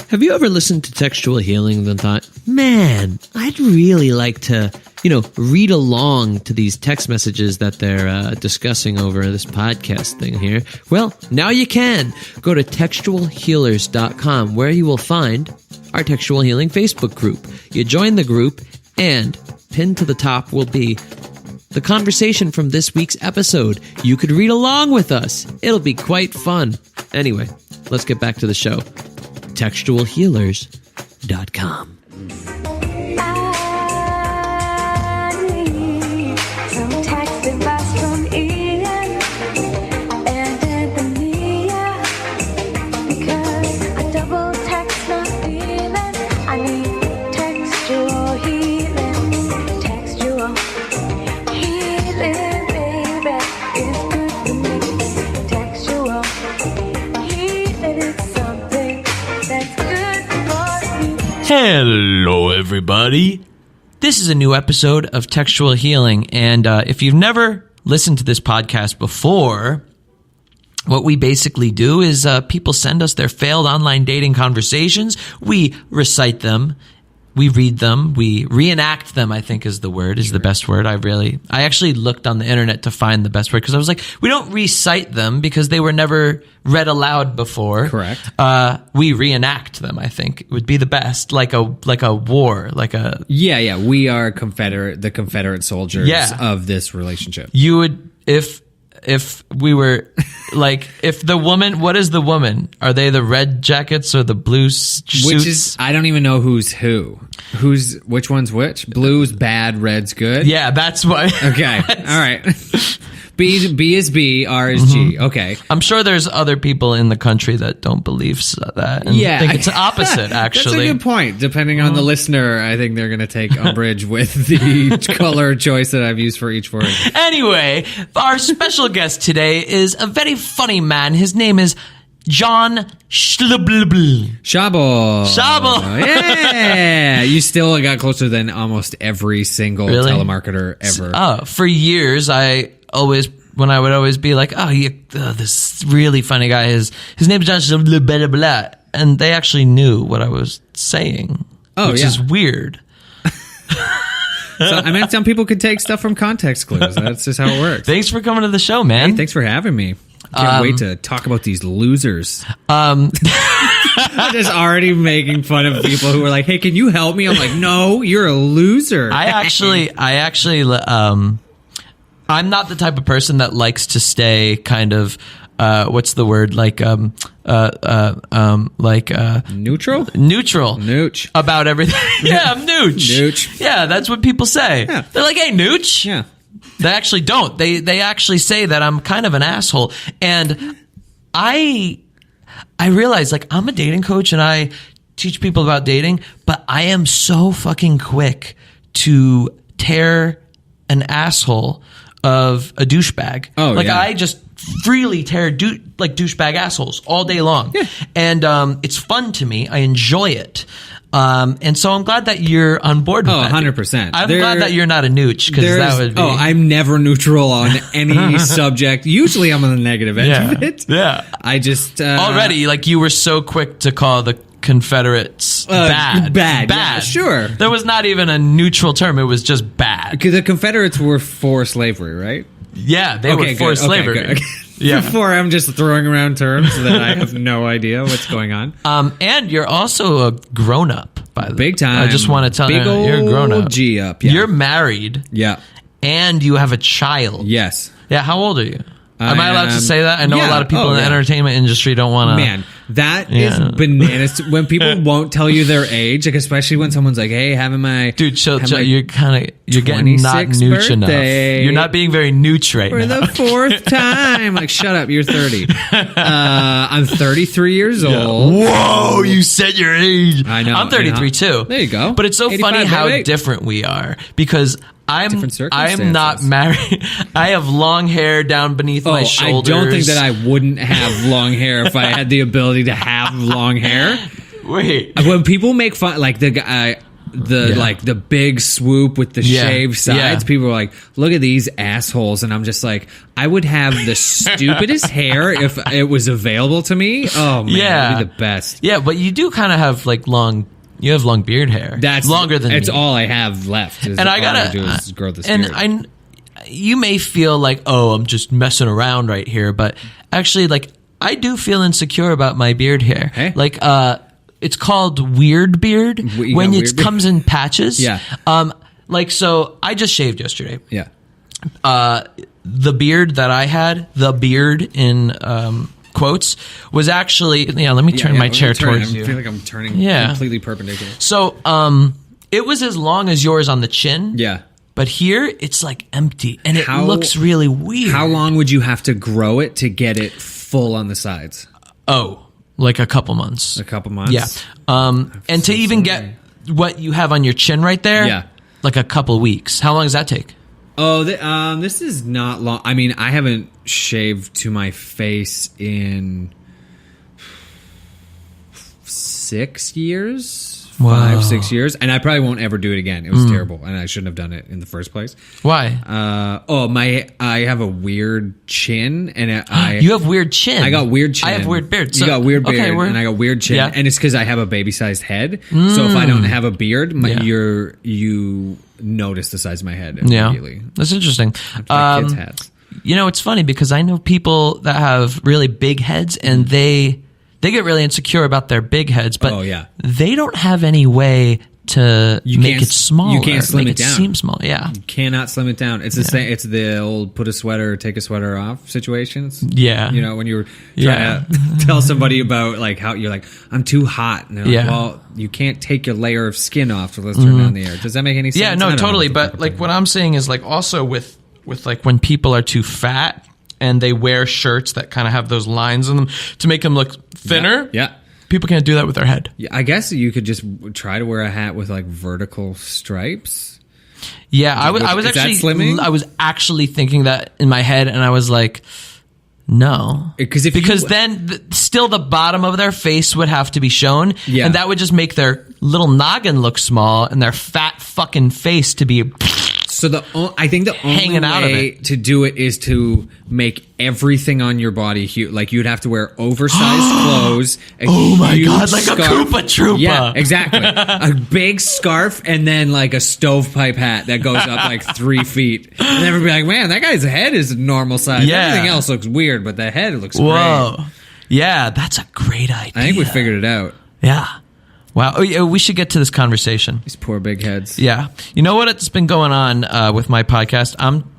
Have you ever listened to Textual Healing and thought, man, I'd really like to, read along to these text messages that they're discussing over this podcast thing here? Well, now you can. Go to textualhealers.com, where you will find our Textual Healing Facebook group. You join the group, and pinned to the top will be the conversation from this week's episode. You could read along with us. It'll be quite fun. Anyway, let's get back to the show. textualhealers.com. Hello, everybody. This is a new episode of Textual Healing, and if you've never listened to this podcast before, what we basically do is people send us their failed online dating conversations. We recite them. We read them. We reenact them, I think is the word, is the best word. I actually looked on the internet to find the best word because I was like, we don't recite them because they were never read aloud before. Correct. We reenact them, I think would be the best, like a war, like a... Yeah. We are the Confederate soldiers of this relationship. You would, if we were like, if the woman, what is the woman? Are they the red jackets or the blue suits? Which is, I don't even know who's who. Which one's which? Blue's bad, red's good? Yeah, that's what. Okay. All right. B is B, R is G. Okay. I'm sure there's other people in the country that don't believe that. And think it's the opposite, actually. That's a good point. Depending on the listener, I think they're going to take umbrage with the color choice that I've used for each word. Anyway, our special guest today is a very funny man. His name is Jon Schabl. Schabl. Yeah. You still got closer than almost every single telemarketer ever. For years, when I would always be like, this really funny guy, his name is Jon Schabl, blah, blah, blah, and they actually knew what I was saying, which is weird. So, some people could take stuff from context clues. That's just how it works. Thanks for coming to the show, man. Hey, thanks for having me. Can't wait to talk about these losers. I'm just already making fun of people who are like, hey, can you help me? I'm like, no, you're a loser. I actually, I'm not the type of person that likes to stay kind of, what's the word? Neutral? Nooch. About everything. Yeah, I'm nooch. Nooch. Yeah, that's what people say. Yeah. They're like, hey, nooch. Yeah. They actually don't. They actually say that I'm kind of an asshole. And I realize, like, I'm a dating coach and I teach people about dating, but I am so fucking quick to tear an asshole of a douchebag. I just freely tear douchebag assholes all day long. Yeah. And it's fun to me. I enjoy it. And so I'm glad that you're on board with that. 100%. I'm glad that you're not a nooch, because that would be... I'm never neutral on any subject. Usually I'm on the negative edge of it. Yeah. I just... already, you were so quick to call the Confederates bad. Yeah, sure. There was not even a neutral term. It was just bad. Because the Confederates were for slavery, right? Yeah, they were for slavery. Okay. Yeah. Before I'm just throwing around terms that I have no idea what's going on. And you're also a grown-up, by the way. Big time. I just want to tell you, you're a grown-up. G-up, yeah. You're married. Yeah. And you have a child. Yes. Yeah, how old are you? Am I allowed to say that? I know a lot of people in the entertainment industry don't want to... Man, that is bananas. When people won't tell you their age, especially when someone's like, hey, having my... Dude, you're getting not nooch enough. You're not being very nooch right now. For the fourth time. Like, shut up, you're 30. I'm 33 years old. Whoa, you said your age. I know. I'm 33 too. There you go. But it's so funny how different we are, because... I'm not married. I have long hair down beneath my shoulders. I don't think that I wouldn't have long hair if I had the ability to have long hair. Wait. When people make fun, like the guy, like the big swoop with the shaved sides. People are like, look at these assholes. And I'm just like, I would have the stupidest hair if it was available to me. Oh man, that'd be the best. Yeah, but you do kind of have like long beard hair. That's longer than it's all I have left. And I gotta do is grow this beard. And you may feel like, oh, I'm just messing around right here, but actually, like, I do feel insecure about my beard hair. Hey? Like, it's called weird beard when it comes in patches. Yeah. Like, so I just shaved yesterday. Yeah. The beard that I had, the beard in quotes, was actually, let me turn my chair towards you. I feel like I'm turning completely perpendicular. So, it was as long as yours on the chin. Yeah. But here, it's like empty, and it looks really weird. How long would you have to grow it to get it full on the sides? Oh, like a couple months. A couple months? Yeah. And to even get what you have on your chin right there, like a couple weeks. How long does that take? Oh, this is not long. I mean, I haven't shaved to my face in 6 years. Wow. 5-6 years, and I probably won't ever do it again. It was terrible, and I shouldn't have done it in the first place. Why? I have a weird chin, and you have weird chin. I got weird chin. I have weird beard. So, you got weird beard, and I got weird chin, and it's because I have a baby-sized head. So if I don't have a beard, you notice the size of my head immediately. That's interesting. Like kids' hats. It's funny because I know people that have really big heads, and they get really insecure about their big heads, but they don't have any way to make it smaller. You can't slim it down. Seem small, yeah. You cannot slim it down. It's the same. It's the old put a sweater, take a sweater off situations. Yeah, when you're trying to tell somebody about like how you're like, I'm too hot. And they're like, well, you can't take your layer of skin off, so let's turn down the air. Does that make any sense? Yeah, no, totally. But like what I'm saying is like also with like when people are too fat and they wear shirts that kind of have those lines on them to make them look thinner. Yeah. People can't do that with their head. Yeah, I guess you could just try to wear a hat with like vertical stripes. Yeah, I was actually thinking that in my head, and I was like, no, because then still the bottom of their face would have to be shown, and that would just make their little noggin look small and their fat fucking face to be. So I think the only way to do it is to make everything on your body huge. Like you'd have to wear oversized clothes. Oh my god, like scarf. A Koopa Troopa. Yeah, exactly. A big scarf and then like a stovepipe hat that goes up like 3 feet. And everybody like, man, that guy's head is normal size. Yeah. Everything else looks weird, but the head looks great. Yeah, that's a great idea. I think we figured it out. Yeah. Wow. Oh, yeah, we should get to this conversation. These poor big heads. Yeah. You know what? It's been going on with my podcast. I'm,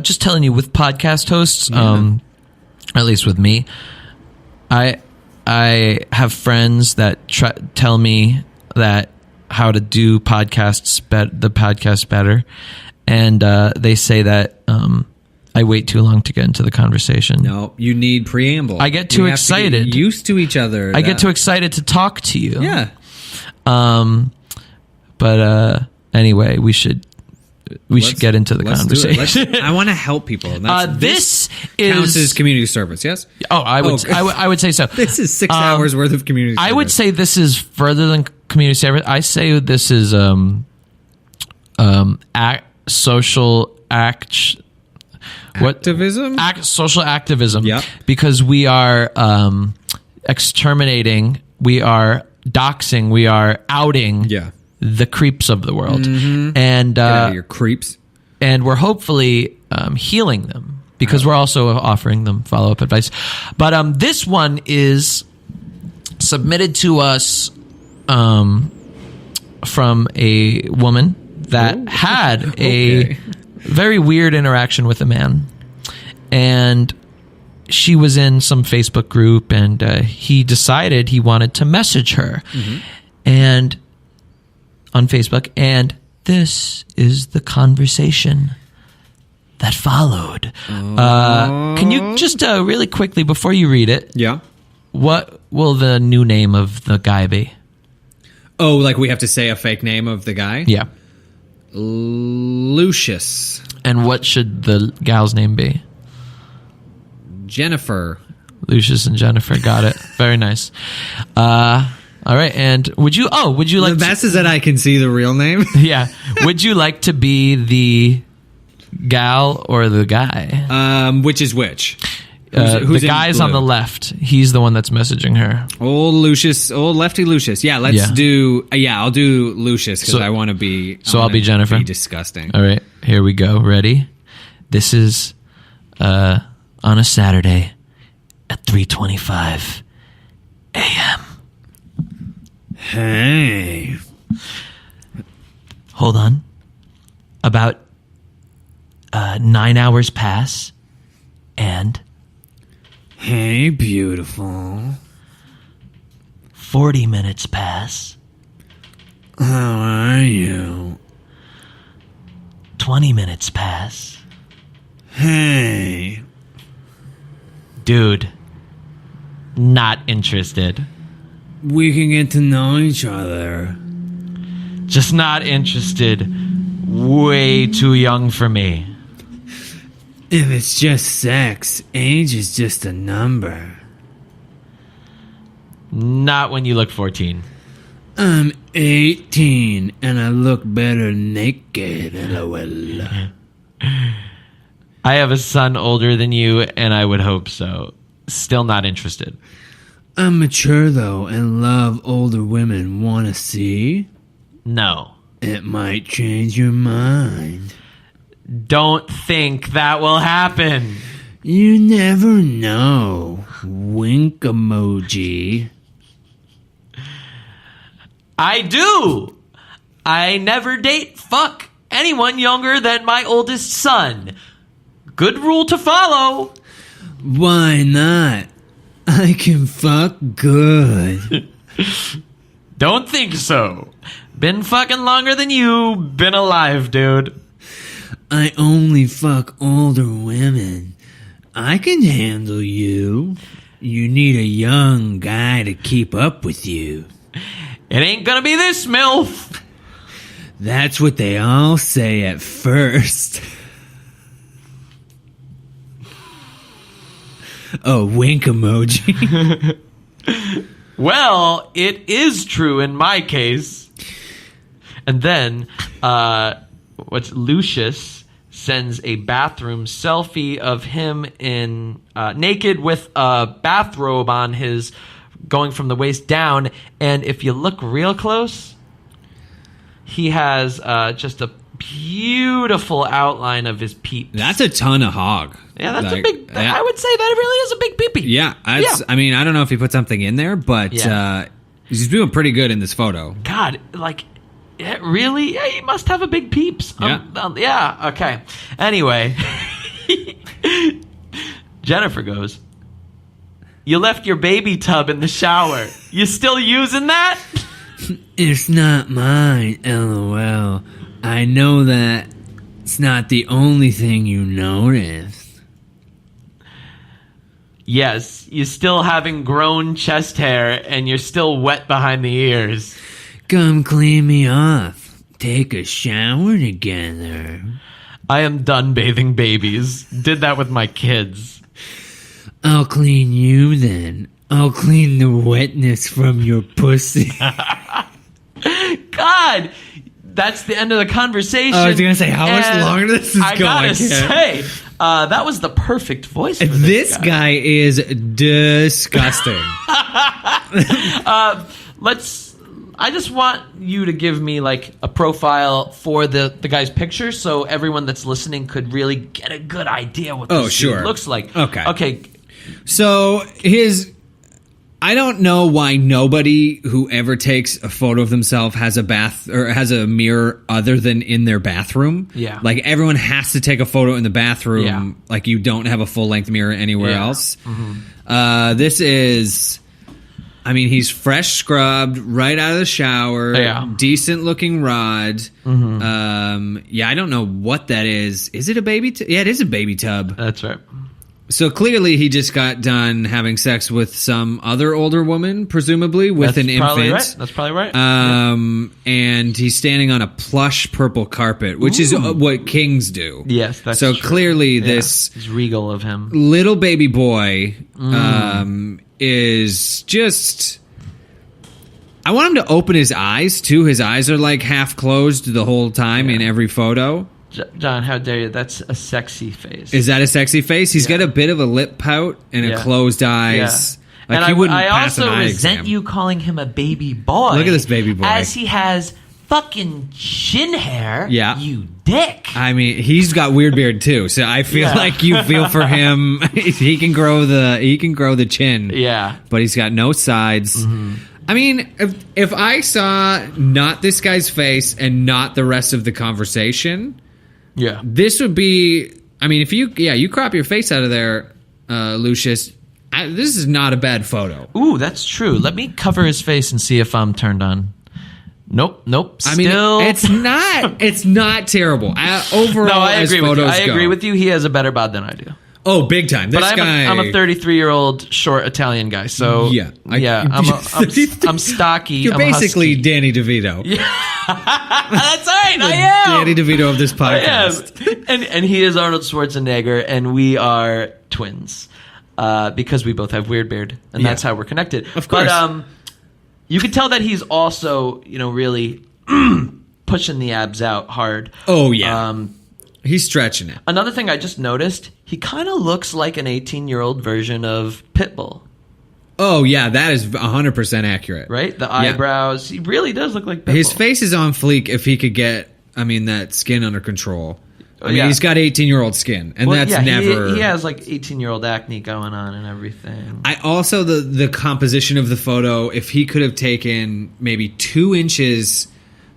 just telling you with podcast hosts, at least with me, I have friends that tell me that how to do podcasts, the podcast better. And they say that I wait too long to get into the conversation. No, you need preamble. I get too excited. To get used to each other. I get too excited to talk to you. Yeah. But anyway, we should get into the conversation. I want to help people. This counts as community service. Yes. Oh, I would say so. This is 6 hours worth of community service. I would say this is further than community service. I say this is social activism. Social activism. Yeah. Because we are exterminating. We are doxing. We are outing. Yeah. The creeps of the world, and get out of your creeps, and we're hopefully healing them because we're also offering them follow-up advice. But this one is submitted to us from a woman that had a very weird interaction with a man, and she was in some Facebook group, and he decided he wanted to message her, and on Facebook, and this is the conversation that followed. Can you just really quickly, before you read it, what will the new name of the guy be? Oh, like we have to say a fake name of the guy? Yeah. Lucius. And what should the gal's name be? Jennifer. Lucius and Jennifer, got it. Very nice. All right. And would you like the best is that I can see the real name? Yeah. Would you like to be the gal or the guy? Which is which? The guy's on the left. He's the one that's messaging her. Old lefty Lucius. Yeah, let's do. I'll do Lucius because I want to be. So I'll be Jennifer. Be disgusting. All right, here we go. Ready? This is on a Saturday at 3:25 a.m. Hey. Hold on. About 9 hours pass, and hey, beautiful. 40 minutes pass. How are you? 20 minutes pass. Hey. Dude, not interested. We can get to know each other. Just not interested. Way too young for me. If it's just sex, age is just a number. Not when you look 14. I'm 18 and I look better naked, LOL. I have a son older than you, and I would hope so. Still not interested. I'm mature, though, and love older women. Wanna see? No. It might change your mind. Don't think that will happen. You never know. Wink emoji. I do. I never fuck anyone younger than my oldest son. Good rule to follow. Why not? I can fuck good. Don't think so. Been fucking longer than you. Been alive, dude. I only fuck older women. I can handle you. You need a young guy to keep up with you. It ain't gonna be this, MILF. That's what they all say at first. Oh, wink emoji. Well, it is true in my case. And then, Lucius sends a bathroom selfie of him in naked with a bathrobe on his, going from the waist down. And if you look real close, he has just a beautiful outline of his peeps. That's a ton of hog. Yeah, that's a big. I would say that it really is a big peepee. Yeah, I mean, I don't know if he put something in there, but he's doing pretty good in this photo. God, really? Yeah, he must have a big peeps. Yeah. Okay. Anyway, Jennifer goes, "You left your baby tub in the shower. You still using that?" It's not mine, LOL. I know that it's not the only thing you noticed. Yes, you're still having grown chest hair and you're still wet behind the ears. Come clean me off. Take a shower together. I am done bathing babies. Did that with my kids. I'll clean you then. I'll clean the wetness from your pussy. God, that's the end of the conversation. I was going to say, how much longer this is going? I gotta say, that was the perfect voice for this guy is disgusting. I just want you to give me a profile for the guy's picture so everyone that's listening could really get a good idea what this dude looks like. Okay. So I don't know why nobody who ever takes a photo of themselves has a mirror other than in their bathroom. Yeah. Everyone has to take a photo in the bathroom. Yeah. You don't have a full-length mirror anywhere else. Mm-hmm. This is... I mean, he's fresh scrubbed, right out of the shower. Yeah. Decent-looking rod. Mm-hmm. I don't know what that is. Is it a baby tub? Yeah, it is a baby tub. That's right. So clearly he just got done having sex with some other older woman, presumably, with an infant. Right. That's probably right. And he's standing on a plush purple carpet, which is what kings do. Yes, that's so true. Clearly this it's regal of him. Little baby boy is just... I want him to open his eyes, too. His eyes are like half closed the whole time in every photo. John, how dare you? That's a sexy face. Is that a sexy face? He's got a bit of a lip pout and a closed eyes. Yeah. Like and I also resent you calling him a baby boy. Look at this baby boy. As he has fucking chin hair. Yeah. You dick. I mean, he's got weird beard too, so I feel like you feel for him. He can grow the chin. Yeah. But he's got no sides. Mm-hmm. I mean, if I saw not this guy's face and not the rest of the conversation, this would be. I mean, if you crop your face out of there, Lucius. This is not a bad photo. Ooh, that's true. Let me cover his face and see if I'm turned on. Nope. I mean, it's not terrible. Overall, no, I agree with you. I agree go. with you. He has a better bod than I do. Oh, big time! This guy. I'm a 33-year-old short Italian guy. So I'm stocky. You're basically Danny DeVito. Yeah, that's right. I am Danny DeVito of this podcast. I am. And he is Arnold Schwarzenegger, and we are twins because we both have weird beard, and that's how we're connected. Of course. But you can tell that he's also, really pushing the abs out hard. Oh yeah. He's stretching it. Another thing I just noticed, he kind of looks like an 18-year-old version of Pitbull. Oh, yeah, that is 100% accurate. Right? The eyebrows. He really does look like Pitbull. His face is on fleek if he could get, that skin under control. I mean, he's got 18-year-old skin, and never... He has, 18-year-old acne going on and everything. I also, the composition of the photo, if he could have taken maybe 2 inches...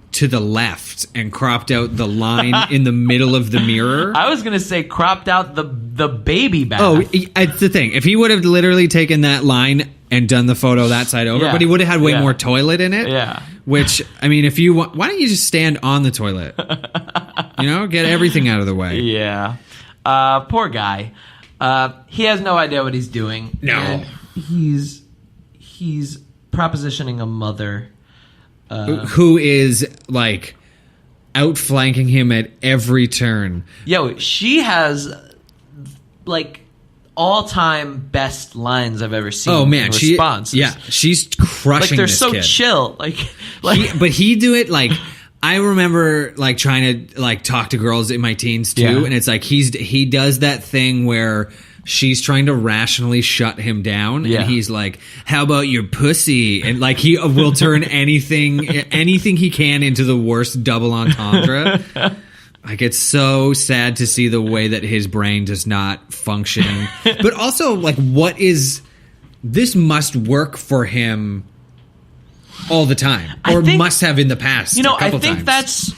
to the left and cropped out the line in the middle of the mirror. I was going to say cropped out the baby bath. Oh, it's the thing. If he would have literally taken that line and done the photo that side over, but he would have had way more toilet in it. Yeah. Which, I mean, if you want, why don't you just stand on the toilet? Get everything out of the way. Yeah. Poor guy. He has no idea what he's doing. No. He's propositioning a mother. Who is outflanking him at every turn. Yo, she has all-time best lines I've ever seen. Oh man, responses. She's crushing. They're this so kid. chill. But he do it I remember trying to talk to girls in my teens too, and it's he does that thing where she's trying to rationally shut him down, and he's like, "How about your pussy?" And he will turn anything he can into the worst double entendre. It's so sad to see the way that his brain does not function. But also, what is this must work for him all the time, or must have in the past. I think that's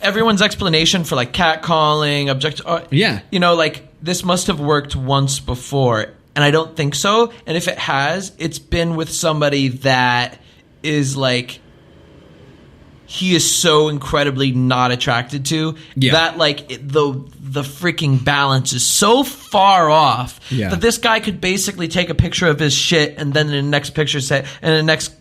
everyone's explanation for catcalling, this must have worked once before, and I don't think so. And if it has, it's been with somebody that is he is so incredibly not attracted to that the freaking balance is so far off that this guy could basically take a picture of his shit and then in the next picture say, and the next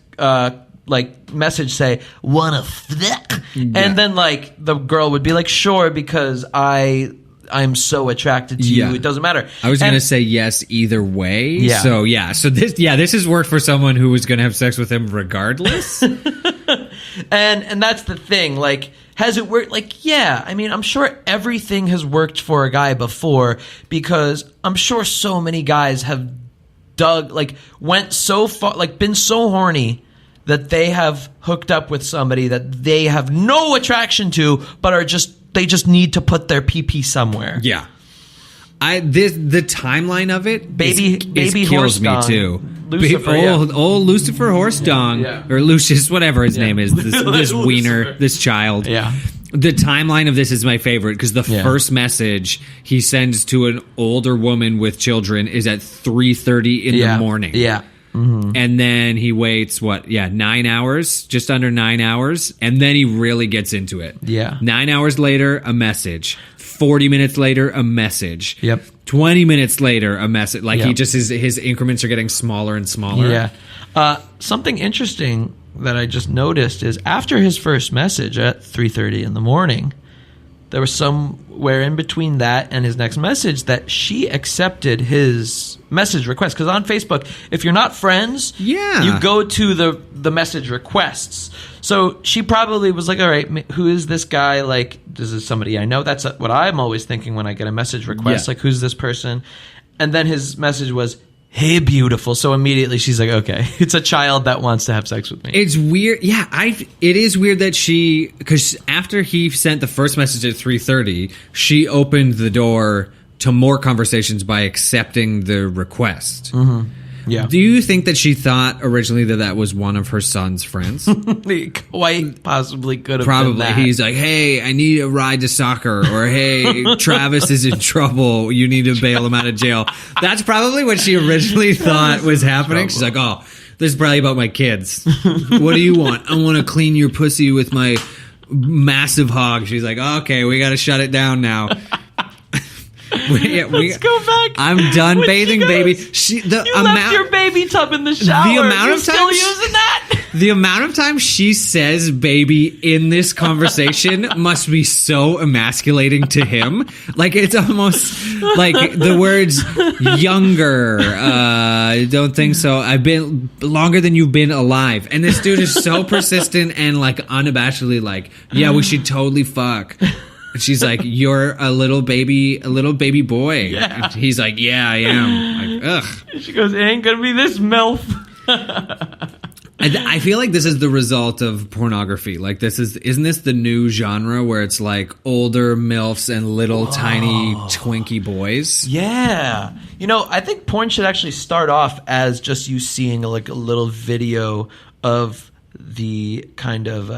message say, "Wanna flick?" And then the girl would be like, "Sure, because I'm so attracted to you, it doesn't matter." I was going to say yes either way. Yeah. So this has worked for someone who was going to have sex with him regardless. and that's the thing. Has it worked? I mean, I'm sure everything has worked for a guy before, because I'm sure so many guys have went so far, been so horny that they have hooked up with somebody that they have no attraction to, but they just need to put their pee-pee somewhere. Yeah. The timeline of it baby kills me too. Lucifer, old Lucifer Horse Dong, or Lucius, whatever his name is, this wiener, this child. Yeah. The timeline of this is my favorite because the first message he sends to an older woman with children is at 3:30 in the morning. Yeah. Mm-hmm. And then he waits, 9 hours, just under 9 hours, and then he really gets into it. Yeah. 9 hours later, a message. 40 minutes later, a message. Yep. 20 minutes later, a message. He just his increments are getting smaller and smaller. Yeah. Something interesting that I just noticed is after his first message at 3:30 in the morning, there was somewhere in between that and his next message that she accepted his message request. Because on Facebook, if you're not friends, you go to the message requests. So she probably was like, all right, who is this guy? Like, this is somebody I know. That's what I'm always thinking when I get a message request. Like, who's this person? And then his message was, hey, beautiful. So immediately she's like, okay, it's a child that wants to have sex with me. It's weird. Yeah, it is weird that because after he sent the first message at 3:30, she opened the door to more conversations by accepting the request. Mm-hmm. Yeah. Do you think that she thought originally that was one of her son's friends? Quite possibly could have Probably. been that. He's like, hey, I need a ride to soccer. Or, hey, Travis is in trouble. You need to bail him out of jail. That's probably what she originally thought was happening. She's like, oh, this is probably about my kids. What do you want? I want to clean your pussy with my massive hog. She's like, okay, we got to shut it down now. Let's go back. I'm done bathing, baby. Left your baby tub in the shower. The amount of still time using that? The amount of time she says "baby" in this conversation must be so emasculating to him. Like, it's almost like the words "younger." I don't think so. I've been longer than you've been alive, and this dude is so persistent and like unabashedly like, yeah, we should totally fuck. And she's like, you're a little baby boy. Yeah. And he's like, yeah, I am. Like, ugh. She goes, it ain't gonna be this MILF. I feel like this is the result of pornography. Like, isn't this the new genre where it's like older MILFs and little tiny twinkie boys? Yeah. You know, I think porn should actually start off as just you seeing like a little video of the kind of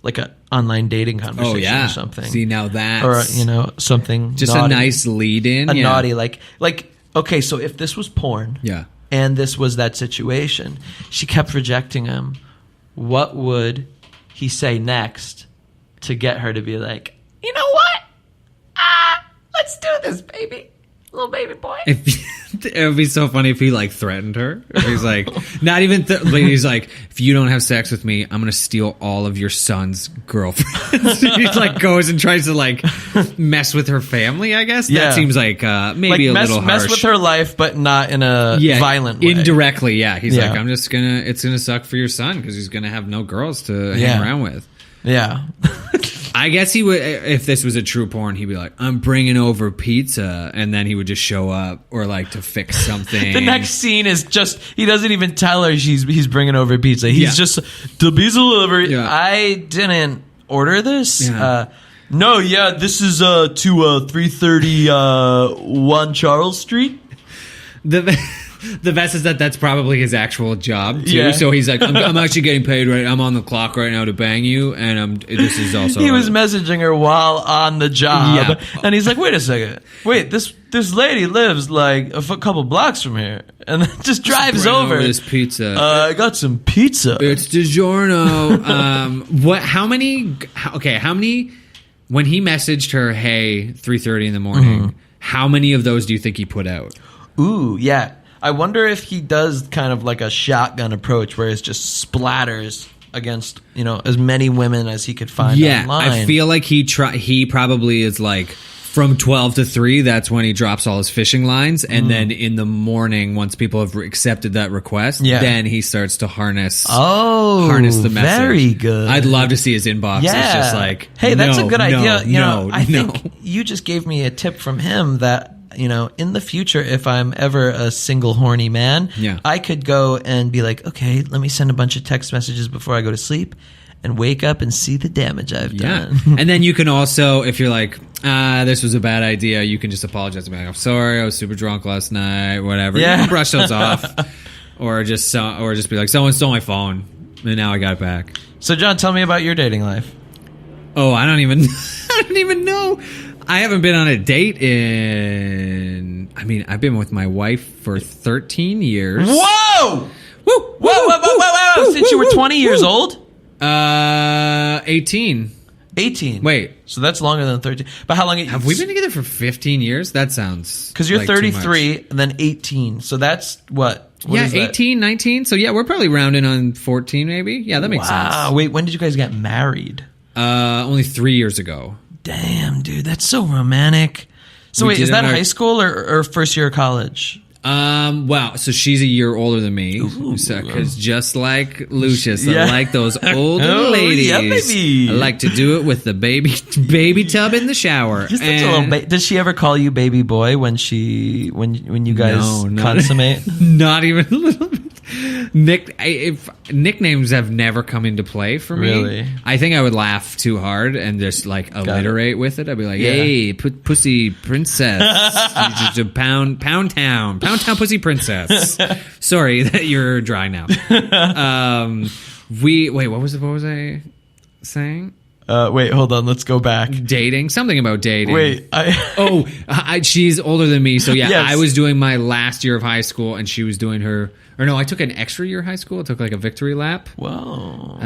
like a online dating conversation or something. See, now that's... Or, you know, something just naughty. a nice lead-in. A naughty, like, okay, so if this was porn... Yeah. And this was that situation, she kept rejecting him. What would he say next to get her to be like, you know what? Let's do this, baby. Little baby boy. It would be so funny if he like threatened her. If he's like, not even, but he's like, if you don't have sex with me, I'm gonna steal all of your son's girlfriends. He like goes and tries to like mess with her family. I guess that seems like maybe like a little harsh. Mess with her life, but not in a violent way. Indirectly, yeah. He's like, it's gonna suck for your son because he's gonna have no girls to hang around with. Yeah. I guess he would, if this was a true porn, he'd be like, I'm bringing over pizza, and then he would just show up, or like to fix something. The next scene is just, he doesn't even tell her he's bringing over pizza. He's just, the pizza delivery. Yeah. I didn't order this. Yeah. No, this is to 330 1 Charles Street. The best is that that's probably his actual job too. Yeah. So he's like, I'm actually getting paid right. I'm on the clock right now to bang you, and this is also. He was messaging her while on the job, and he's like, "Wait a second, this lady lives like a couple blocks from here, and then just drives over this pizza. I got some pizza. It's DiGiorno. What? How many? When he messaged her, hey, 3:30 in the morning. How many of those do you think he put out? Ooh, yeah. I wonder if he does kind of like a shotgun approach where it's just splatters against, you know, as many women as he could find online. I feel like he probably is like from 12 to 3, that's when he drops all his fishing lines, and then in the morning, once people have accepted that request, then he starts to harness the message. Very good. I'd love to see his inbox. Yeah. It's just like, hey, that's a good idea. I think think you just gave me a tip from him that, you know, in the future, if I'm ever a single horny man, I could go and be like, okay, let me send a bunch of text messages before I go to sleep and wake up and see the damage I've done. And then you can also, if you're like, this was a bad idea, you can just apologize and be like, I'm sorry, I was super drunk last night, whatever. Yeah. You can brush those off. Or just be like, someone stole my phone and now I got it back. So, John, tell me about your dating life. Oh, I don't even know. I haven't been on a date I've been with my wife for 13 years. Whoa! Whoa! Since you were 20 years old? 18. 18. Wait. So that's longer than 13. But how long... Have we been together for 15 years? That sounds... Because you're like 33 and then 18. So that's what? Yeah, 18, 19. So yeah, we're probably rounding on 14 maybe. Yeah, that makes sense. Wait, when did you guys get married? Only 3 years ago. Damn, dude, that's so romantic. So wait, is that high school or first year of college? Wow. So she's a year older than me. Because just like Lucius, I like those older ladies. Yeah, baby. I like to do it with the baby tub in the shower. Just a little Does she ever call you baby boy when you guys consummate? Not even a little bit. Nicknames have never come into play for me. Really? I think I would laugh too hard and just like alliterate with it. I'd be like, "Hey, pussy princess, pound town pussy princess." Sorry that you're dry now. What was I saying? Wait, hold on. Let's go back. Dating, something about dating. Wait, she's older than me, so yeah. Yes. I was doing my last year of high school, and she was doing her. Or no, I took an extra year of high school. I took like a victory lap. Whoa.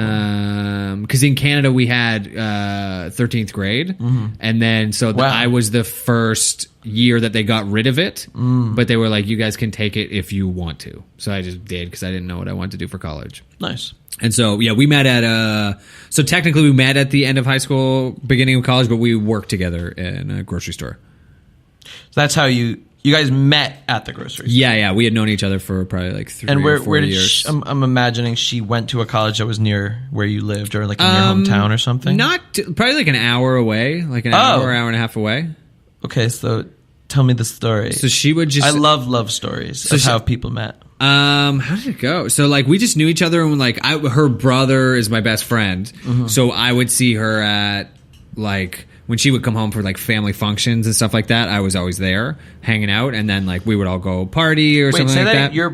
Because in Canada we had 13th grade, and then I was the first year that they got rid of it. But they were like, "You guys can take it if you want to." So I just did because I didn't know what I wanted to do for college. Nice. And so, yeah, we met so technically we met at the end of high school, beginning of college, but we worked together in a grocery store. So that's how you guys met at the grocery store. Yeah. We had known each other for probably like 3 or 4 years. I'm imagining she went to a college that was near where you lived or like in your hometown or something? Probably like an hour away, like an hour and a half away. Okay, so tell me the story. So she would just... I love stories of how people met. How did it go? So like we just knew each other, and like her brother is my best friend. So I would see her at like when she would come home for like family functions and stuff like that. I was always there hanging out, and then like we would all go party or something like that. Your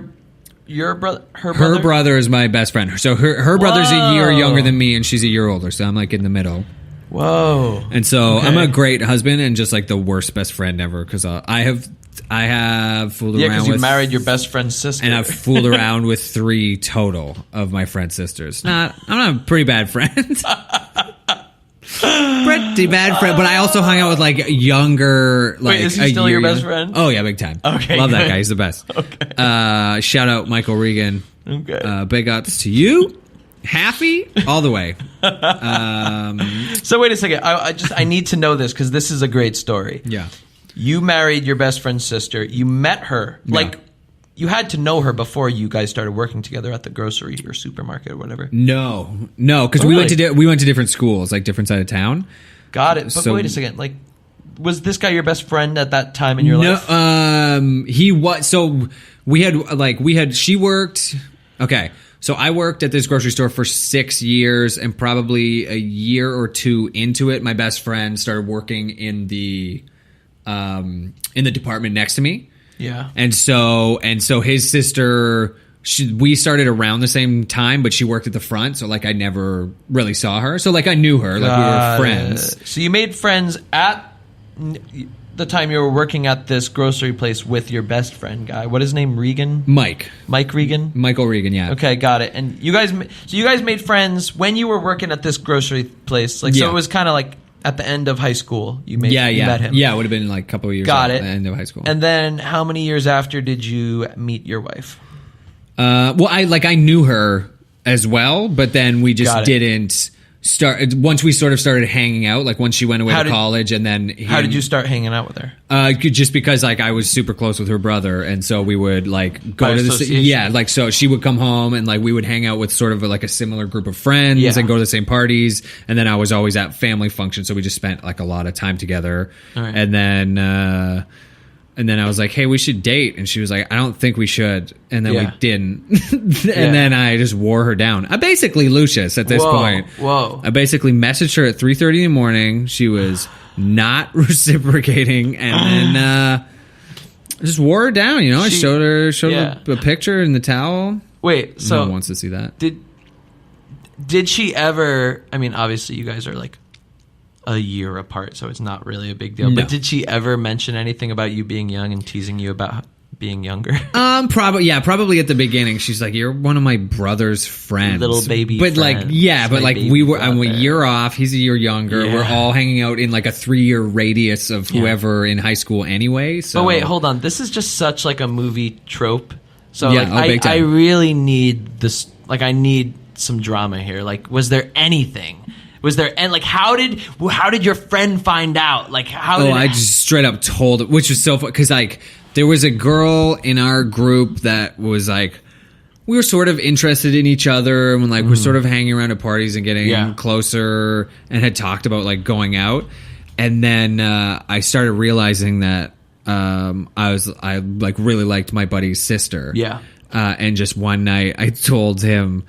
brother, her brother is my best friend. So her brother's a year younger than me, and she's a year older. So I'm like in the middle. Whoa. And so I'm a great husband and just like the worst best friend ever because I have fooled around with... Yeah, because you married your best friend's sister. And I've fooled around with 3 total of my friend's sisters. I'm a pretty bad friend. Pretty bad friend. But I also hung out with like younger... Like, wait, is he still your best friend? Oh, yeah, big time. Okay, love that guy. He's the best. Okay. Shout out Michael Regan. Okay. Big ups to you. Happy all the way. So wait a second. I need to know this because this is a great story. Yeah. You married your best friend's sister. You met her. Yeah. Like, you had to know her before you guys started working together at the grocery or supermarket or whatever. No, because we went to different schools, like different side of town. Got it. But wait a second. Like, was this guy your best friend at that time in your life? No, he was. So she worked. Okay. So I worked at this grocery store for 6 years, and probably a year or 2 into it, my best friend started working in the department next to me. Yeah. And so his sister, we started around the same time, but she worked at the front, so like I never really saw her. So like I knew her, like we were friends. So you made friends at the time you were working at this grocery place with your best friend guy. What is his name? Regan? Mike Regan? Michael Regan, yeah. Okay, got it. And you guys made friends when you were working at this grocery place. Like, so it was kind of like at the end of high school. You met him. Yeah, it would have been like a couple of years at the end of high school. And then how many years after did you meet your wife? Well, I knew her as well, but then we just didn't start once we sort of started hanging out, like once she went away to college, and then how did you start hanging out with her? Just because like I was super close with her brother, and so we would like go to the like so she would come home and like we would hang out with sort of like a similar group of friends and go to the same parties, and then I was always at family functions, so we just spent like a lot of time together. Right. And then I was like, hey, we should date. And she was like, I don't think we should. And then we didn't. And then I just wore her down. I basically Lucius at this point. Whoa. I basically messaged her at 3:30 in the morning. She was not reciprocating. And then I just wore her down. You know, I showed her a picture in the towel. Wait, so. No one wants to see that. Did she ever, I mean, obviously you guys are like a year apart, so it's not really a big deal. No. But did she ever mention anything about you being young and teasing you about being younger? Probably at the beginning. She's like, "You're one of my brother's friends, little baby." But friends. We were. I'm a year off. He's a year younger. Yeah. We're all hanging out in like a 3-year radius of whoever in high school anyway. So, but wait, hold on. This is just such like a movie trope. So I really need this. Like, I need some drama here. Like, was there anything? And like how did your friend find out? Like how? I just straight up told, which was so fun because like there was a girl in our group that was like, we were sort of interested in each other and like we're sort of hanging around at parties and getting closer and had talked about like going out. And then I started realizing that I like really liked my buddy's sister. Yeah. And just one night I told him,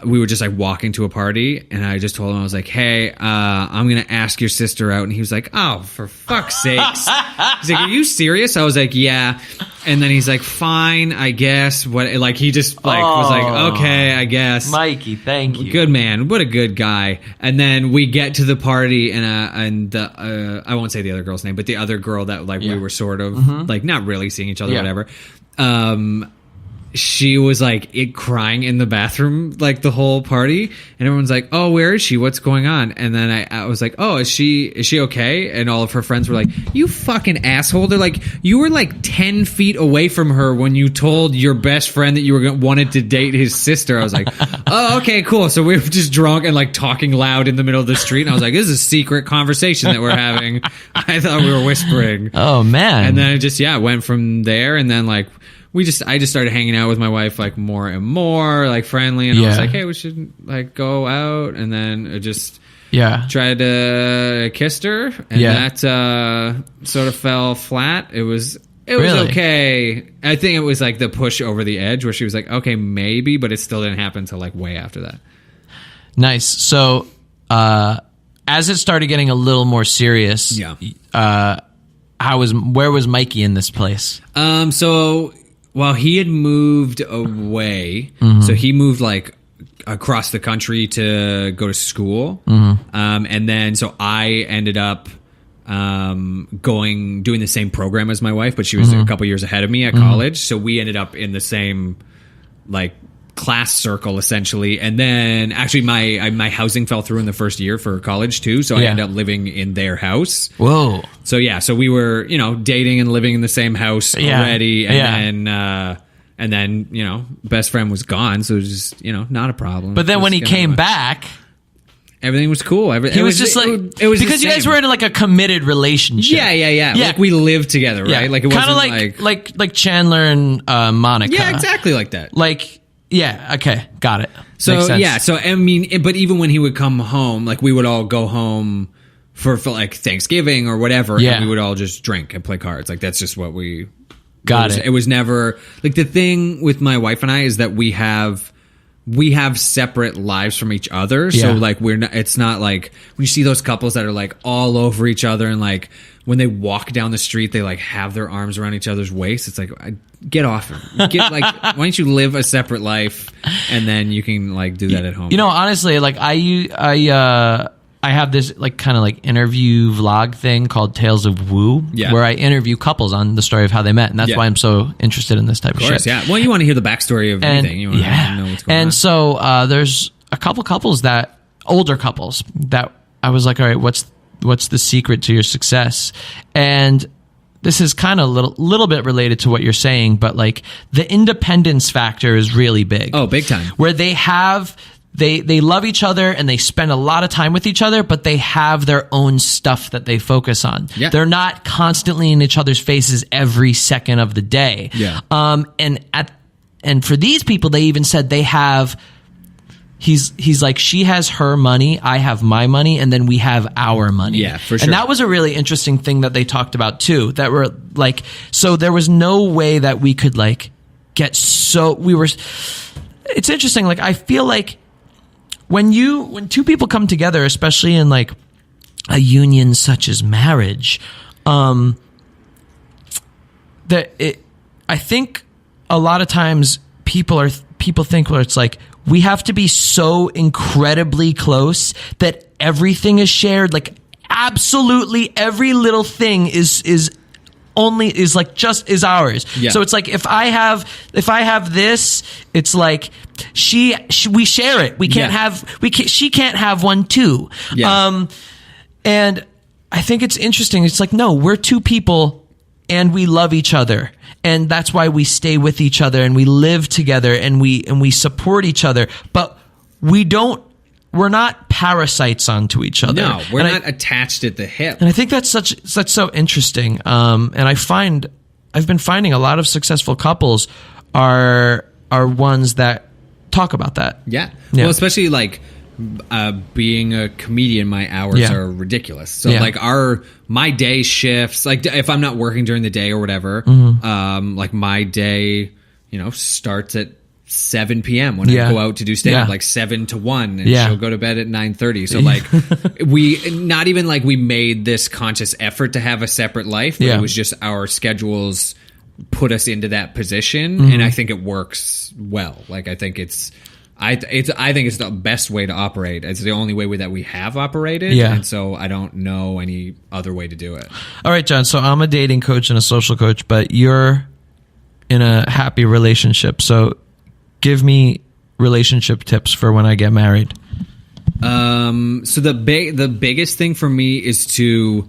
we were just like walking to a party and I just told him, I was like, hey, I'm going to ask your sister out. And he was like, oh, for fuck's sakes. He's like, are you serious? I was like, yeah. And then he's like, fine, I guess. What? Like, he just like was like, okay, I guess. Mikey, thank you. Good man. What a good guy. And then we get to the party and I won't say the other girl's name, but the other girl that like we were sort of like not really seeing each other, whatever. She was like crying in the bathroom like the whole party, and everyone's like, oh, where is she, what's going on? And then I was like, oh, is she okay? And all of her friends were like, you fucking asshole. They're like, you were like 10 feet away from her when you told your best friend that you wanted to date his sister. I was like, oh, okay, cool. So we were just drunk and like talking loud in the middle of the street, and I was like, this is a secret conversation that we're having. I thought we were whispering. Oh man. And then it just went from there, and then like I just started hanging out with my wife like more and more, like friendly, and I was like, hey, we should like go out, and then I just tried to kiss her, and that sort of fell flat. It was okay. I think it was like the push over the edge where she was like, okay, maybe, but it still didn't happen until like way after that. Nice. So as it started getting a little more serious, where was Mikey in this place? Well, he had moved away, so he moved like across the country to go to school, and then so I ended up doing the same program as my wife, but she was a couple years ahead of me at college, so we ended up in the same like class circle essentially. And then actually my housing fell through in the first year for college too, so I ended up living in their house. Whoa. So we were dating and living in the same house already, and then best friend was gone, so it was just not a problem. But then when he came back, everything was cool. He was just like, it was because you guys were in like a committed relationship. Yeah. Like we lived together, right? Yeah. Like it wasn't like Chandler and Monica. Yeah, exactly like that. Like. Yeah. Okay. Got it. So So I mean, but even when he would come home, like we would all go home for like Thanksgiving or whatever, and we would all just drink and play cards. Like that's just what we got. It was never like the thing with my wife and I is that we have separate lives from each other. So like it's not like when you see those couples that are like all over each other and like when they walk down the street, they like have their arms around each other's waist. It's like, get off it. Why don't you live a separate life and then you can like do that at home? Honestly, like I have this like kind of like interview vlog thing called Tales of Woo, where I interview couples on the story of how they met, and that's why I'm so interested in this type of shit. Yeah. Well, you want to hear the backstory of anything. You want to know what's going on. And so there's a couple couples older couples that I was like, all right, what's the secret to your success? And this is kind of a little bit related to what you're saying, but like the independence factor is really big. Oh, big time. Where they love each other and they spend a lot of time with each other, but they have their own stuff that they focus on. Yeah. They're not constantly in each other's faces every second of the day. Yeah. And for these people, they even said they have. He's like, she has her money, I have my money, and then we have our money. Yeah, for sure. And that was a really interesting thing that they talked about too. That were like, so there was no way that we could like it's interesting. Like I feel like when two people come together, especially in like a union such as marriage, I think a lot of times people think where it's like, we have to be so incredibly close that everything is shared. Like absolutely every little thing is like just is ours. Yeah. So it's like if I have this, it's like we share it. We can't she can't have one too. Yeah. And I think it's interesting. It's like, no, we're two people and we love each other. And that's why we stay with each other and we live together and we support each other. But we're not parasites onto each other. No, we're not attached at the hip. And I think that's so interesting. And I find I've been finding a lot of successful couples are ones that talk about that. Yeah. Well, especially like being a comedian, my hours are ridiculous. So like my day shifts, like if I'm not working during the day or whatever, like my day, starts at 7 p.m. when I go out to do stand-up, like 7 to 1, and she'll go to bed at 9:30. So like we made this conscious effort to have a separate life, but it was just our schedules put us into that position, and I think it works well. Like I think it's the best way to operate. It's the only way that we have operated, and so I don't know any other way to do it. All right, John. So I'm a dating coach and a social coach, but you're in a happy relationship. So give me relationship tips for when I get married. So the biggest thing for me is to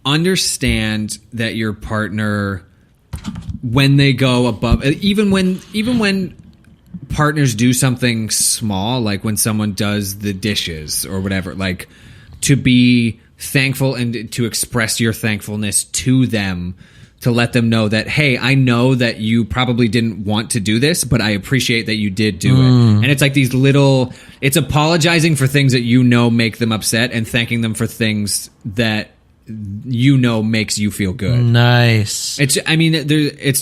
understand that your partner, when they go above, even when partners do something small, like when someone does the dishes or whatever, like to be thankful and to express your thankfulness to them, to let them know that, hey, I know that you probably didn't want to do this, but I appreciate that you did do it. And it's like it's apologizing for things that make them upset, and thanking them for things that makes you feel good. Nice. I guess it's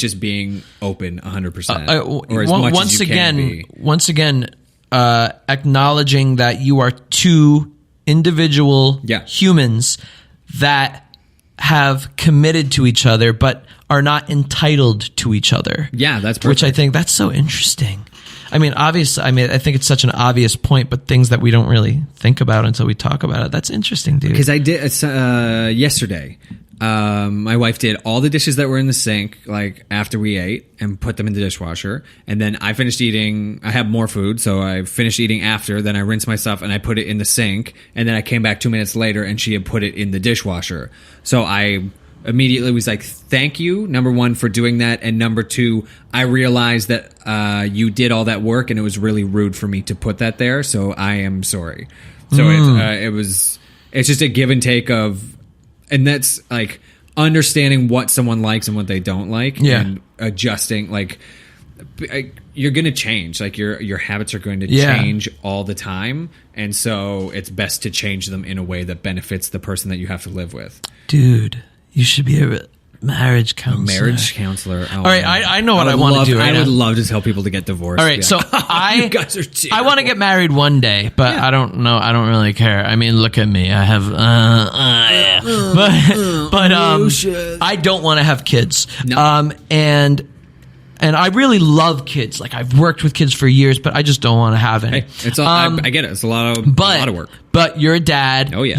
just being open 100%. Or as much as you can be. Once again, acknowledging that you are two individual humans that have committed to each other, but are not entitled to each other. Yeah, that's perfect. Which I think that's so interesting. I mean, obviously, I think it's such an obvious point, but things that we don't really think about until we talk about it. That's interesting, dude. Because I did yesterday. My wife did all the dishes that were in the sink, like after we ate, and put them in the dishwasher. And then I finished eating. I had more food, so I finished eating after. Then I rinsed my stuff and I put it in the sink. And then I came back 2 minutes later, and she had put it in the dishwasher. So I immediately was like, thank you, number one, for doing that, and number two, I realized that you did all that work, and it was really rude for me to put that there, so I am sorry. So it's just a give and take of, and that's like understanding what someone likes and what they don't like, and adjusting. Like you're going to change, like your habits are going to change all the time, and so it's best to change them in a way that benefits the person that you have to live with. Dude, you should be a marriage counselor. Oh, all right, I know what I want to do right now. I would love to tell people to get divorced. All right, so you guys are terrible. I want to get married one day, but I don't know. I don't really care. I mean, look at me. I have, but I don't want to have kids. No. And I really love kids. Like, I've worked with kids for years, but I just don't want to have any. Hey, it's all, I get it. It's a lot of work. But you're a dad. Oh, yeah.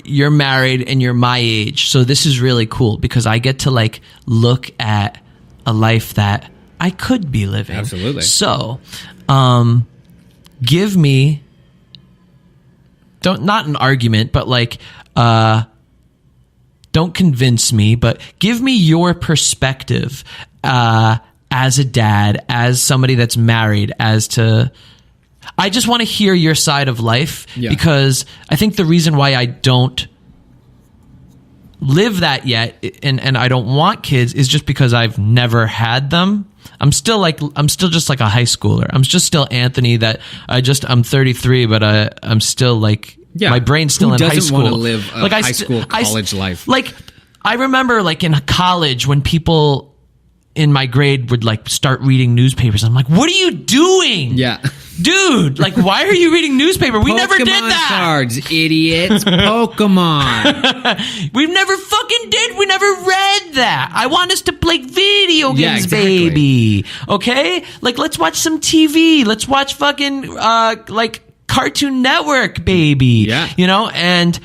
You're married and you're my age. So this is really cool because I get to like look at a life that I could be living. Absolutely. So, give me not an argument, but like don't convince me, but give me your perspective as a dad, as somebody that's married, I just want to hear your side of life, because I think the reason why I don't live that yet and I don't want kids is just because I've never had them. I'm still just like a high schooler. I'm just still Anthony that I'm 33, but I'm still like, my brain's still in high school. Who doesn't want to live a high school, college life? Like, I remember like in college when people in my grade would like start reading newspapers. I'm like, what are you doing? Yeah. Dude, like, why are you reading newspaper? We never did that. Cards, idiots. Pokemon. We never fucking did. We never read that. I want us to play video games, baby. Okay? Like, let's watch some TV. Let's watch fucking, like, Cartoon Network, baby. Yeah. You know? And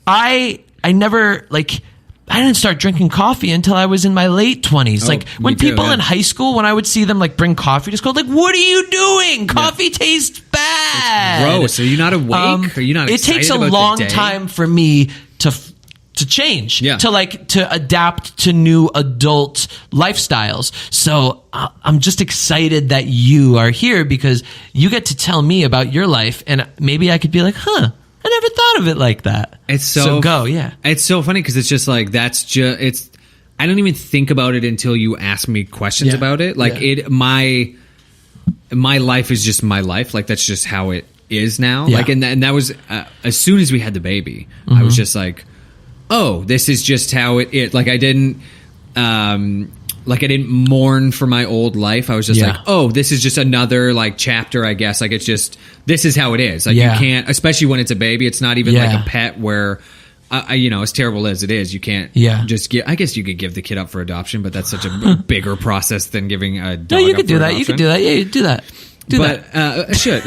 I never, like, I didn't start drinking coffee until I was in my late 20s. Like, when people in high school, when I would see them like bring coffee to school, like, what are you doing? Coffee tastes bad. It's gross. Are you not awake? Are you not excited? It takes a long time for me to change, to adapt to new adult lifestyles. So I'm just excited that you are here because you get to tell me about your life, and maybe I could be like, I never thought of it like that. It's so go, yeah. It's so funny because it's just like it's. I don't even think about it until you ask me questions about it. Like my life is just my life. Like that's just how it is now. Like and that was as soon as we had the baby, I was just like, oh, this is just how it is. Like I didn't mourn for my old life. I was just like, oh, this is just another like chapter, I guess. Like it's just, this is how it is. Like you can't, especially when it's a baby, it's not even like a pet where, as terrible as it is, you can't just give, I guess you could give the kid up for adoption, but that's such a bigger process than giving a dog. No, you could do that. You could do that. Yeah, you do that. I should.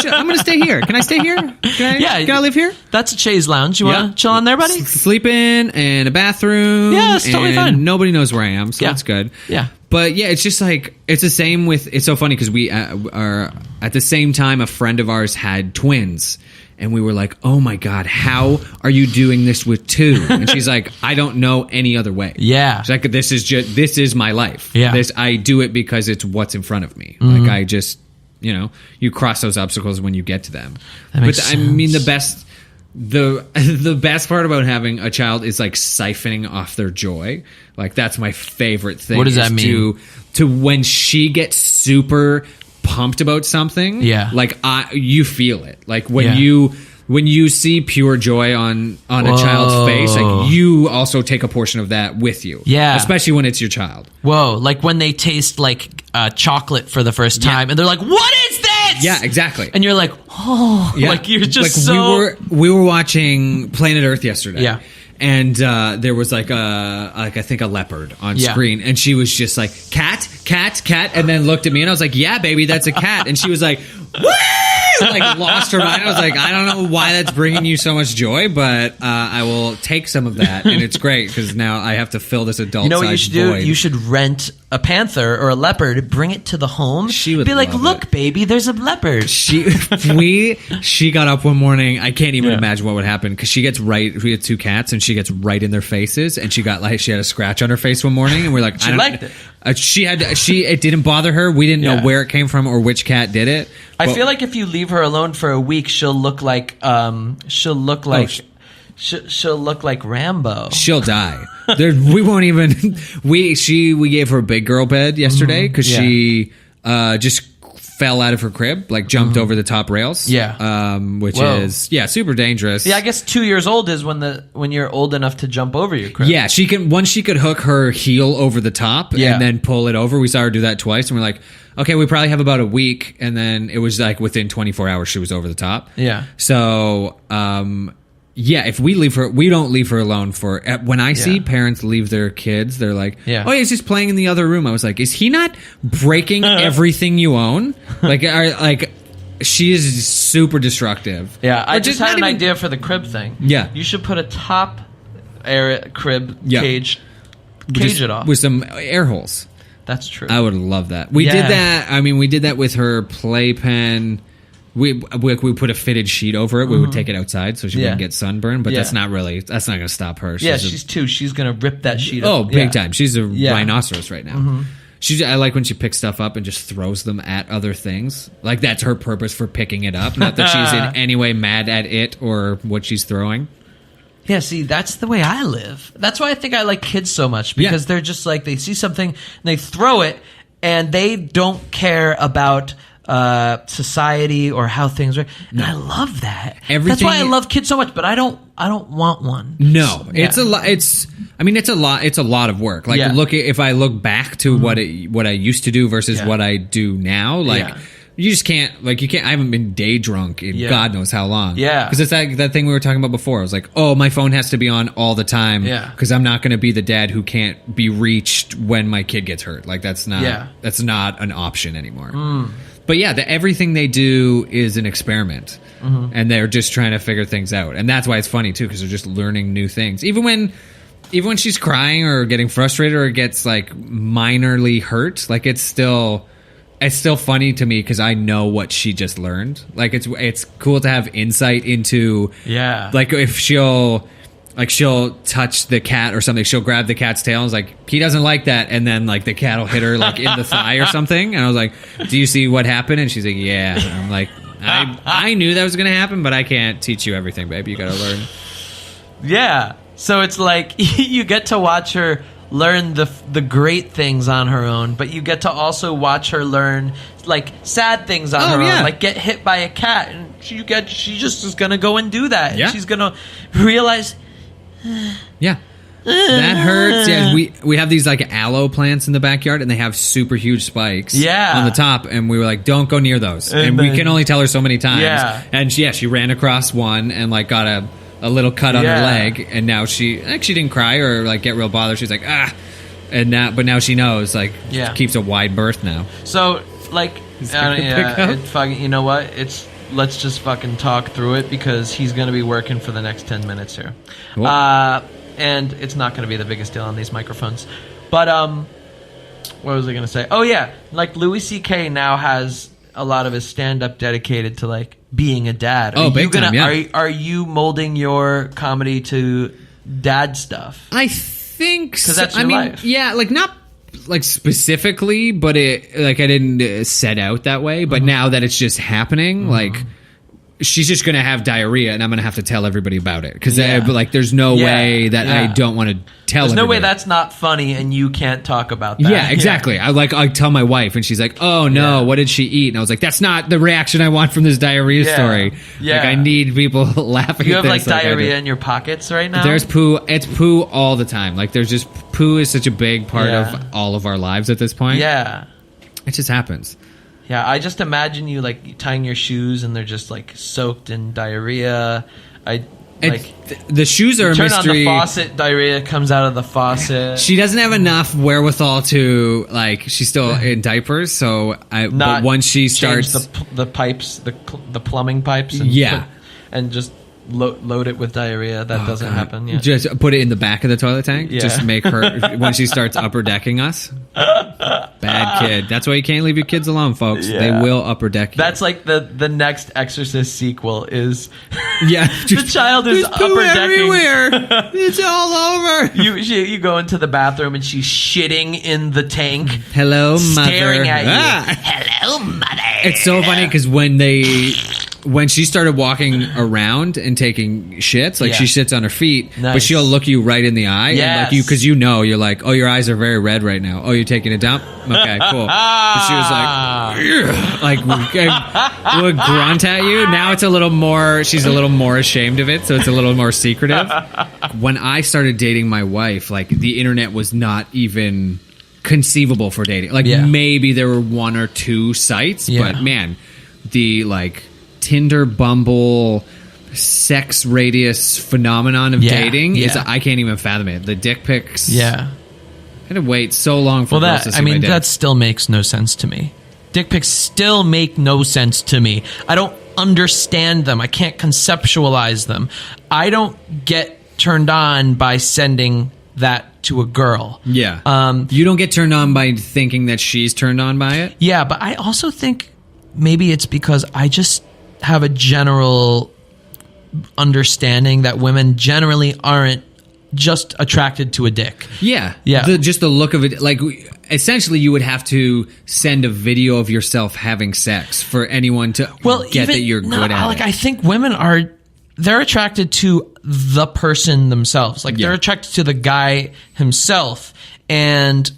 I'm going to stay here. Can I stay here? Can I live here? That's a chaise lounge. You want to chill on there, buddy? Sleep in and a bathroom. Yeah, it's totally fine. Nobody knows where I am, so that's good. Yeah. But yeah, it's just like, it's the same with, it's so funny because we are, at the same time, a friend of ours had twins. And we were like, oh my God, how are you doing this with two? And she's like, I don't know any other way. Yeah. She's like, this is my life. Yeah. I do it because it's what's in front of me. Like I just, you cross those obstacles when you get to them. I mean, the best part about having a child is like siphoning off their joy. Like that's my favorite thing. What does that mean? To when she gets super pumped about something, like you feel it. Like when you see pure joy on a child's face, like you also take a portion of that with you. Yeah, especially when it's your child. Whoa, like when they taste like chocolate for the first time, and they're like, "What is this?" Yeah, exactly. And you're like, "Oh," like you're just like we were watching Planet Earth yesterday. Yeah. And there was like I think a leopard on screen, and she was just like cat, and then looked at me, and I was like, yeah, baby, that's a cat, and she was like, woo! Like lost her mind. I was like, I don't know why that's bringing you so much joy, but I will take some of that, and it's great because now I have to fill this adult. You know what you should do? You should rent a panther or a leopard, bring it to the home. She would be like, look, baby, there's a leopard. She got up one morning. I can't even imagine what would happen because we had two cats, and she gets right in their faces, and she had a scratch on her face one morning, and we're like, she liked it. It didn't bother her. We didn't know where it came from or which cat did it. I feel like if you leave her alone for a week, she'll look like she'll look like Rambo. She'll die. We won't even. We gave her a big girl bed yesterday because she just fell out of her crib, like jumped over the top rails. Yeah. Which is super dangerous. Yeah, I guess 2 years old is when you're old enough to jump over your crib. Yeah, she could hook her heel over the top and then pull it over. We saw her do that twice, and we're like, okay, we probably have about a week, and then it was like within 24 hours she was over the top. Yeah. So, if we leave her, we don't leave her alone for. When I see parents leave their kids, they're like, "Oh, he's just playing in the other room." I was like, "Is he not breaking everything you own?" Like, she is super destructive. Yeah, I just had an idea for the crib thing. Yeah, you should put a top crib cage it off with some air holes. That's true. I would love that. We did that. I mean, we did that with her playpen. We put a fitted sheet over it. We would take it outside so she wouldn't get sunburned, but that's not going to stop her. She's two. She's going to rip that sheet up. Oh, big time. She's a rhinoceros right now. I like when she picks stuff up and just throws them at other things. Like that's her purpose for picking it up. Not that she's in any way mad at it or what she's throwing. Yeah, see, that's the way I live. That's why I think I like kids so much because they're just like, they see something and they throw it and they don't care about society or how things are. And I love that. That's why I love kids so much, but I don't want one. No. It's a lot. It's a lot of work. Like if I look back to what I used to do versus what I do now, you just can't, I haven't been day drunk in God knows how long. Yeah. Because it's that thing we were talking about before. I was like, oh, my phone has to be on all the time. Yeah. Because I'm not going to be the dad who can't be reached when my kid gets hurt. Like, that's not an option anymore. But everything they do is an experiment. And they're just trying to figure things out. And that's why it's funny, too, because they're just learning new things. Even when she's crying or getting frustrated or gets, like, minorly hurt, like, it's still funny to me because I know what she just learned. Like it's cool to have insight into like if she'll touch the cat or something, she'll grab the cat's tail and is like, he doesn't like that, and then like the cat will hit her like in the thigh or something, and I was like, do you see what happened? And she's like, yeah. And I'm like, I knew that was going to happen, but I can't teach you everything, babe. You got to learn. Yeah. So it's like you get to watch her learn the great things on her own, but you get to also watch her learn like sad things on her own, like get hit by a cat, and she just is gonna go and do that. Yeah. And she's gonna realize, that hurts. Yeah, we have these like aloe plants in the backyard, and they have super huge spikes on the top, and we were like, don't go near those. And we can only tell her so many times. Yeah. And she ran across one and like got a little cut on her leg, and now she didn't cry or like get real bothered. She's like, and now she knows, like, keeps a wide berth now. So like, you know what? Let's just fucking talk through it, because he's gonna be working for the next 10 minutes here. Cool. And it's not going to be the biggest deal on these microphones. But what was I going to say? Oh, yeah. Like, Louis C.K. now has a lot of his stand-up dedicated to, like, being a dad. Big time, yeah. Are you molding your comedy to dad stuff? I think so. Because that's your life. Yeah, like, not like specifically, but it like I didn't set out that way. But now that it's just happening, like... she's just going to have diarrhea, and I'm going to have to tell everybody about it. Because like, there's no way that I don't want to tell There's everybody. no way that's not funny, and you can't talk about that. Yeah, exactly. Yeah. I tell my wife, and she's like, oh, no, what did she eat? And I was like, that's not the reaction I want from this diarrhea story. Yeah. Like, I need people laughing you at have, this. like, diarrhea in your pockets right now? There's poo. It's poo all the time. Like, there's just... poo is such a big part of all of our lives at this point. Yeah. It just happens. Yeah, I just imagine you like tying your shoes and they're just like soaked in diarrhea. The shoes are a mystery. Turn on the faucet, diarrhea comes out of the faucet. She doesn't have enough wherewithal to like. She's still in diapers, so but once she starts the pipes, the plumbing pipes, and and just load it with diarrhea. That doesn't happen. Yeah. Just put it in the back of the toilet tank. Yeah. Just make her when she starts upper decking us. Bad kid. That's why you can't leave your kids alone, folks. Yeah. They will upper deck you. That's like the next Exorcist sequel is. The child is upper decking everywhere. It's all over. You go into the bathroom and she's shitting in the tank. Hello, mother. Staring at you. Hello, mother. It's so funny because when she started walking around and taking shits, like she sits on her feet, but she'll look you right in the eye, and like because you're like, oh, your eyes are very red right now. Oh, you're taking a dump. Okay, cool. But she was like would grunt at you. Now it's a little more. She's a little more ashamed of it, so it's a little more secretive. When I started dating my wife, like the internet was not even conceivable for dating. Like maybe there were one or two sites, but man, the like Tinder, Bumble, sex radius phenomenon of dating is I can't even fathom it. The dick pics. Yeah. I had to wait so long for girls to see my dick. That still makes no sense to me. Dick pics still make no sense to me. I don't understand them. I can't conceptualize them. I don't get turned on by sending that to a girl. Yeah. You don't get turned on by thinking that she's turned on by it? Yeah, but I also think maybe it's because I just have a general understanding that women generally aren't just attracted to a dick. Yeah. Just the look of it. Like, essentially, you would have to send a video of yourself having sex for anyone to get that you're good at it. I think women they're attracted to the person themselves. Like, they're attracted to the guy himself. And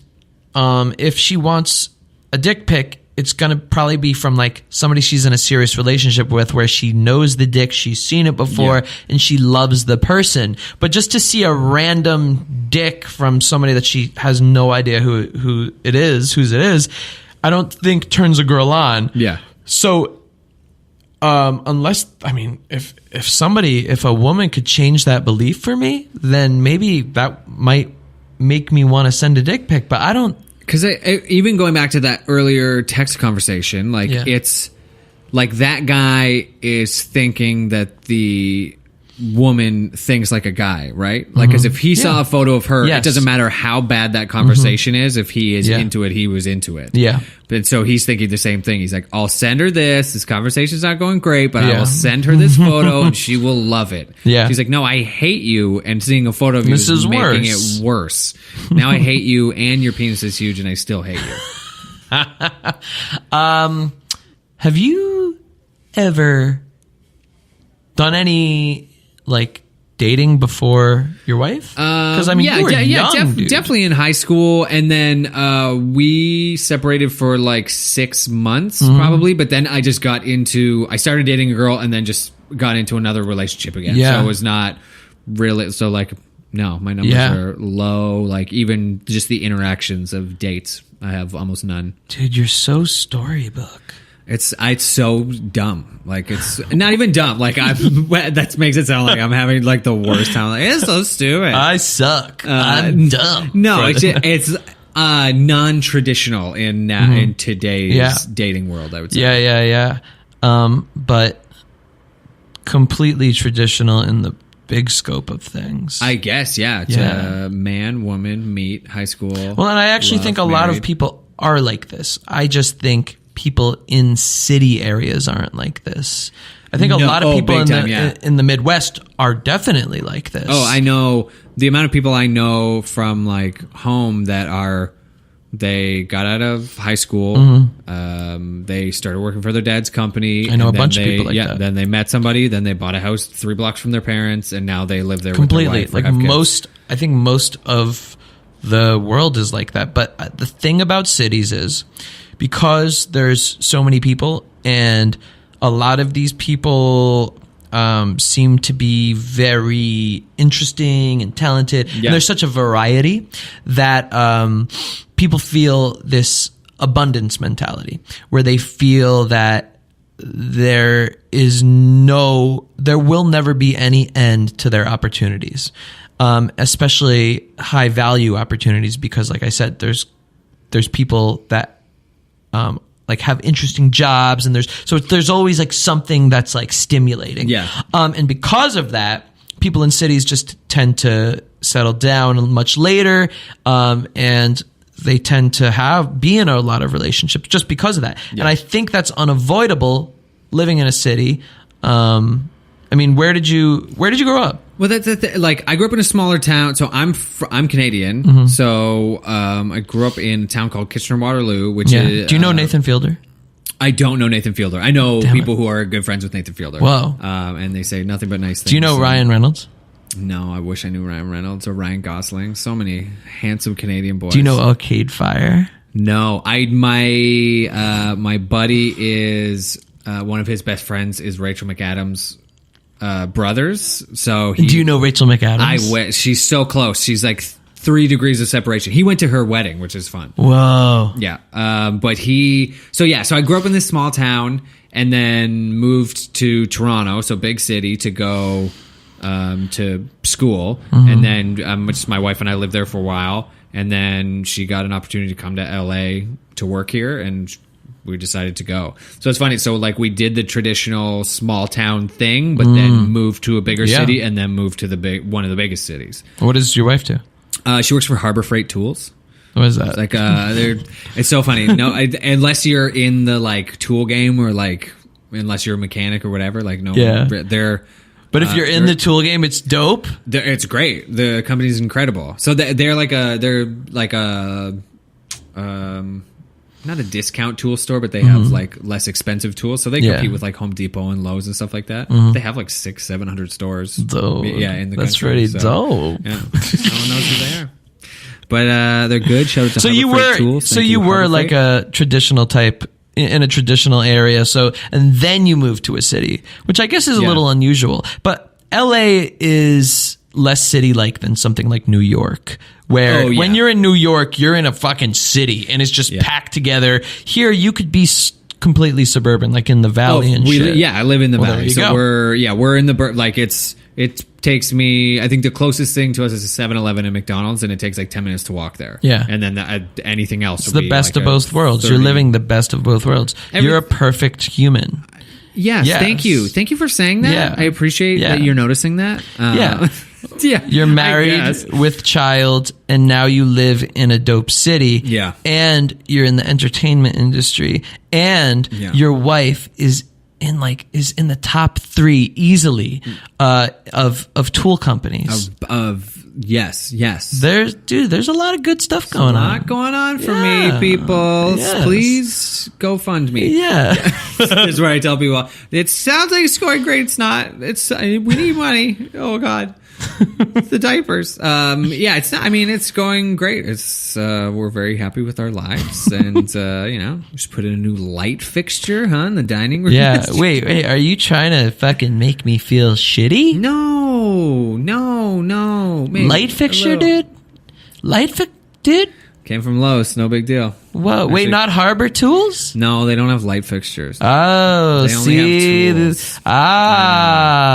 if she wants a dick pic, it's going to probably be from like somebody she's in a serious relationship with, where she knows the dick, she's seen it before, and she loves the person. But just to see a random dick from somebody that she has no idea whose it is, I don't think turns a girl on. Yeah. So unless, if a woman could change that belief for me, then maybe that might make me want to send a dick pic, but I don't. Because even going back to that earlier text conversation, like it's like that guy is thinking that the woman thinks like a guy, right? Like, because if he saw a photo of her, it doesn't matter how bad that conversation is. If he is into it, he was into it. Yeah. But so he's thinking the same thing. He's like, I'll send her this. This conversation's not going great, but I will send her this photo and she will love it. Yeah. She's like, no, I hate you, and seeing a photo of you is making it worse. Now I hate you, and your penis is huge, and I still hate you. Have you ever done any like dating before your wife? Because I mean, you were young, dude. Definitely in high school, and then we separated for like 6 months probably. But then I started dating a girl, and then just got into another relationship again. Yeah. So it was not really like. No, my numbers are low. Like even just the interactions of dates, I have almost none. Dude, you're so storybook. It's so dumb. Like it's not even dumb. Like that makes it sound like I'm having like the worst time. Like it's so stupid. I suck. I'm dumb. No, it's non-traditional in today's dating world, I would say. Yeah. But completely traditional in the big scope of things, I guess. It's a man, woman, meet, high school. Well, and I actually think a lot of people are like this. I just think people in city areas aren't like this. I think a lot of people in the Midwest are definitely like this. Oh, I know the amount of people I know from like home that they got out of high school. They started working for their dad's company. I know a bunch of people like that. Then they met somebody. Then they bought a house 3 blocks from their parents, and now they live there completely. With their wife. I think most of the world is like that. But the thing about cities is because there's so many people, and a lot of these people seem to be very interesting and talented. Yeah. And there's such a variety that people feel this abundance mentality where they feel that there will never be any end to their opportunities, especially high value opportunities, because like I said, there's people that like have interesting jobs, and there's always like something that's like stimulating. Yeah. And because of that, people in cities just tend to settle down much later, and they tend to be in a lot of relationships just because of that. Yeah. And I think that's unavoidable living in a city. I mean, where did you grow up? Well, like I grew up in a smaller town, so I'm Canadian. So I grew up in a town called Kitchener-Waterloo, which is. Do you know Nathan Fielder? I don't know Nathan Fielder. I know people who are good friends with Nathan Fielder. Whoa. And they say nothing but nice things. Do you know Ryan Reynolds? No, I wish I knew Ryan Reynolds or Ryan Gosling. So many handsome Canadian boys. Do you know Arcade Fire? No, my buddy is one of his best friends is Rachel McAdams' brothers. So do you know Rachel McAdams? I wish. She's so close. She's like 3 degrees of separation. He went to her wedding, which is fun. Whoa. Yeah. So I grew up in this small town and then moved to Toronto, so big city, to go to school. And then just my wife and I lived there for a while. And then she got an opportunity to come to LA to work here, and we decided to go. So it's funny. So like we did the traditional small town thing, but then moved to a bigger city, and then moved to one of the biggest cities. What does your wife do? She works for Harbor Freight Tools. What is that? Like it's so funny. No, unless you're in the like tool game, or like unless you're a mechanic or whatever. Like no, they're. But if you're in the tool game, it's dope. It's great. The company's incredible. So they're like a not a discount tool store, but they have like less expensive tools. So they compete with like Home Depot and Lowe's and stuff like that. They have like 600-700 stores. Dope. Yeah, in the that's country. That's pretty dope. Yeah, no one knows who they are. But they're good. Shout out to Harbor Freight Tools. So you were like a traditional type in a traditional area. So, and then you moved to a city, which I guess is a little unusual. But LA is less city-like than something like New York, where when you're in New York, you're in a fucking city and it's just packed together. Here, you could be completely suburban, like in the valley and shit. Yeah, I live in the valley. So go. we're in the like it takes me, I think the closest thing to us is a 7-Eleven and McDonald's, and it takes like 10 minutes to walk there. Yeah. And then anything else. It's the best of both worlds. You're living the best of both worlds. You're a perfect human. Yes. Thank you. Thank you for saying that. Yeah. I appreciate that you're noticing that. Yeah. You're married with child, and now you live in a dope city. Yeah. And you're in the entertainment industry, and your wife is in the top 3 easily of tool companies. Of Yes. There's a lot of good stuff going on. A lot going on for me, people. Yes. Please go fund me. Yeah. This is where I tell people, it sounds like it's going great. It's not. We need money. Oh, God. The diapers. It's not. I mean, it's going great. It's we're very happy with our lives, and just put in a new light fixture, in the dining room. Yeah. Wait. Are you trying to fucking make me feel shitty? No. Maybe light fixture, dude. Dude. Came from Lowe's. No big deal. Whoa. Wait, not Harbor Tools? No, they don't have light fixtures. Oh, they only have tools.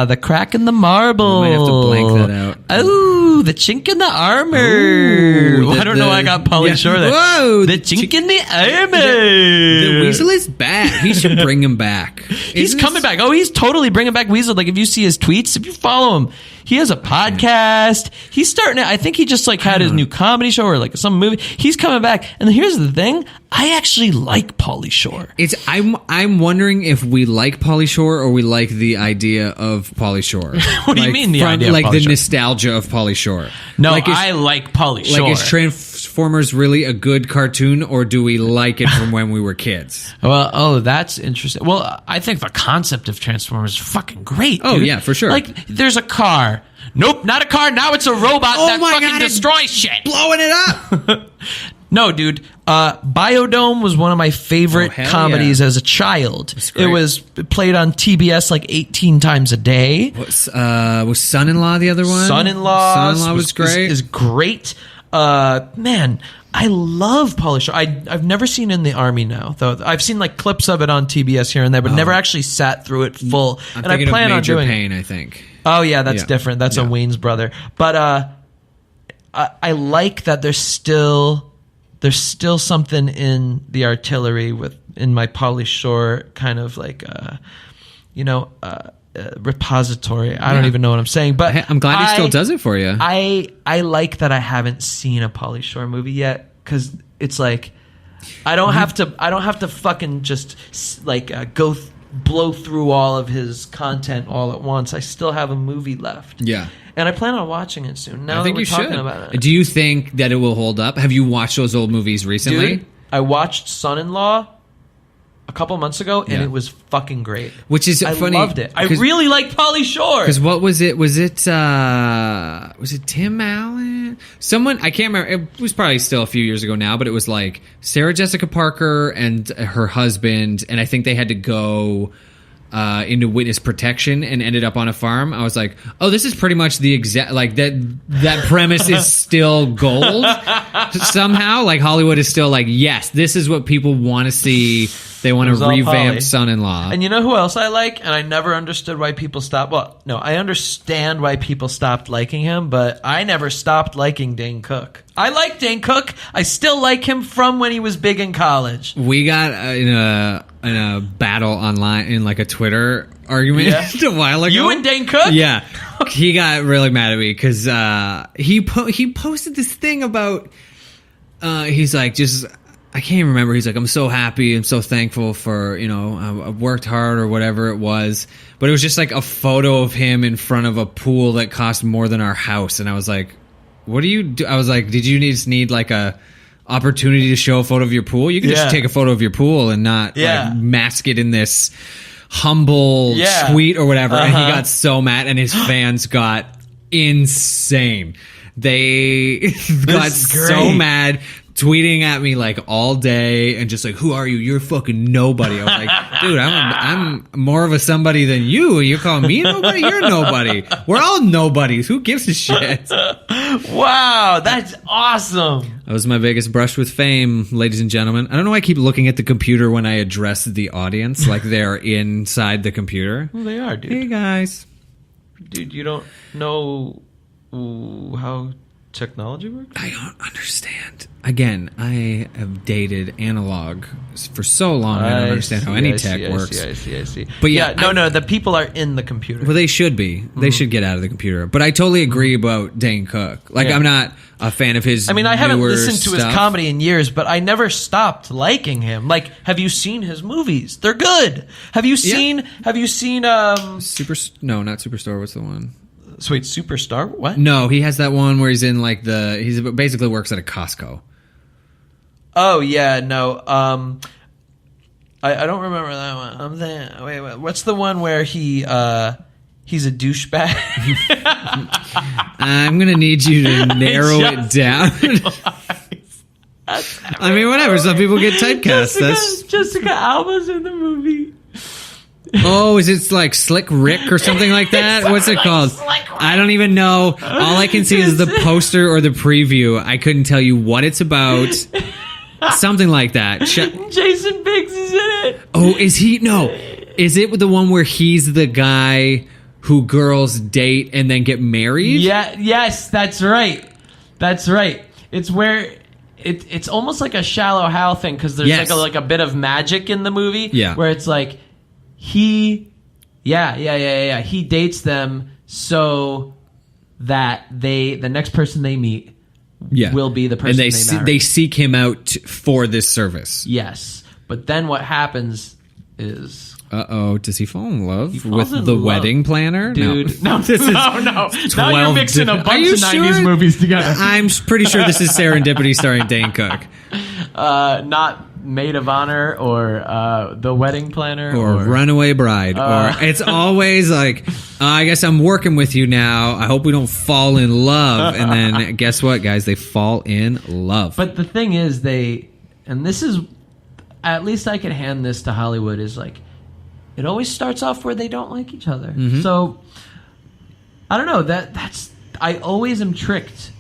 The crack in the marble. We might have to blank that out. Oh, the chink in the armor. Ooh, I don't know why I got Pauly Shore there. Whoa, the chink in the armor. The Weasel is back. He should bring him back. He's coming back. Oh, he's totally bringing back Weasel. Like, if you see his tweets, if you follow him, he has a podcast. He's starting to, I think he just had his new comedy show or some movie. He's coming back. And here's the thing. I actually like Pauly Shore. I'm wondering if we like Pauly Shore or we like the idea of Pauly Shore. What do you mean the idea of Pauly the Shore? Nostalgia of Pauly Shore. No, I like Pauly Shore. Like, is Transformers really a good cartoon, or do we like it from when we were kids? Well, that's interesting. Well, I think the concept of Transformers is fucking great, dude. Oh, yeah, for sure. Like, there's a car. Nope, not a car. Now it's a robot that fucking destroys shit. Blowing it up. No, dude. Biodome was one of my favorite comedies as a child. It was played on TBS 18 times a day. Was Son-in-Law the other one? Son-in-Law was great. Is great. Man, I love Pauly Shore. I've never seen In the Army now, though. I've seen clips of it on TBS here and there, but never actually sat through it full. And I plan on doing Pain, I think. Oh yeah, that's different. That's a Wayne's brother. But I like that there's still something in the artillery in my Pauly Shore kind of repository. I don't even know what I'm saying, but I'm glad he still does it for you. I like that I haven't seen a Pauly Shore movie yet, because it's I don't have to fucking just blow through all of his content all at once. I still have a movie left. Yeah. And I plan on watching it soon. Now I think that we're you talking should. about it. Do you think that it will hold up? Have you watched those old movies recently? Dude, I watched Son-in-Law a couple months ago, and it was fucking great. Which is funny. I loved it. I really like Pauly Shore. Because what was it? Was it Tim Allen? Someone, I can't remember. It was probably still a few years ago now, but it was Sarah Jessica Parker and her husband, and I think they had to go into witness protection and ended up on a farm. I was like, oh, this is pretty much the exact that premise is still gold. Somehow, Hollywood is still yes, this is what people want to see. They want to revamp Son-in-Law. And you know who else I like? And I never understood why people stopped. Well, no, I understand why people stopped liking him, but I never stopped liking Dane Cook. I like Dane Cook. I still like him from when he was big in college. We got in a battle online in a Twitter argument a while ago. You and Dane Cook? Yeah. He got really mad at me because he posted this thing about he's I can't even remember. He's I'm so happy and so thankful for, I worked hard or whatever it was. But it was just a photo of him in front of a pool that cost more than our house. And I was like, what do you do? I was like, did you just need a opportunity to show a photo of your pool? You can just take a photo of your pool and not mask it in this humble tweet or whatever. And he got so mad, and his fans got insane. They got so mad, tweeting at me all day and just who are you? You're fucking nobody. I was like, dude, I'm more of a somebody than you. You're calling me nobody? You're nobody. We're all nobodies. Who gives a shit? Wow, that's awesome. That was my biggest brush with fame, ladies and gentlemen. I don't know why I keep looking at the computer when I address the audience like they're inside the computer. Well, they are, dude. Hey, guys. Dude, you don't know how technology works? I don't understand. Again, I have dated analog for so long. I don't understand how any tech works. I see. But yeah, no, the people are in the computer. Well, they should be. They should get out of the computer. But I totally agree about Dane Cook. I'm not a fan of his. I mean, I haven't listened to stuff. his comedy in years, but I never stopped liking him. Have you seen his movies? They're good. Have you seen? Have you seen? No, not Superstore. What's the one? Sweet Superstar? What? No, he has that one where he's in like he basically works at a Costco. Oh yeah, no. I don't remember that one. I'm there. Wait. What's the one where he's a douchebag? I'm gonna need you to narrow it down. I mean, whatever. Some people get typecast. Jessica Alba's in the movie. Oh, is it like Slick Rick or something like that? What's it called? I don't even know. All I can see is the poster or the preview. I couldn't tell you what it's about. Something like that. Jason Biggs is in it. Oh, is he? No. Is it the one where he's the guy who girls date and then get married? Yeah. Yes, that's right. That's right. It's where it's almost like a Shallow Hal thing because there's like a bit of magic in the movie. Yeah. Where it's like he dates them so that the next person they meet will be the person and they marry. They seek him out for this service. Yes. But then what happens is... does he fall in love with the wedding planner? Dude, no. This is no. Now you're mixing a bunch of 90s movies together. I'm pretty sure this is Serendipity starring Dane Cook. Not Maid of Honor or The Wedding Planner. Or Runaway Bride. Or it's always like, I guess I'm working with you now. I hope we don't fall in love. And then guess what, guys? They fall in love. But the thing is, and this is, at least I can hand this to Hollywood, is like, it always starts off where they don't like each other. Mm-hmm. So, I don't know. That's I always am tricked,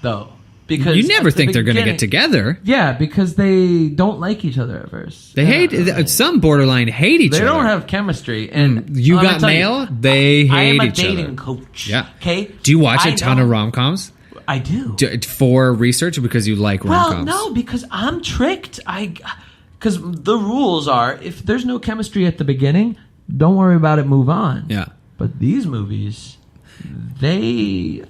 though. Because you never think they're going to get together. Yeah, because they don't like each other at first. They hate, some borderline hate each other. They don't have chemistry. And You Got Mail, they hate each other. I am a dating coach. Yeah. Okay? Do you watch a ton of rom-coms? I do. For research or because you like rom-coms? Well, no, because I'm tricked. Because the rules are, if there's no chemistry at the beginning, don't worry about it, move on. Yeah. But these movies... They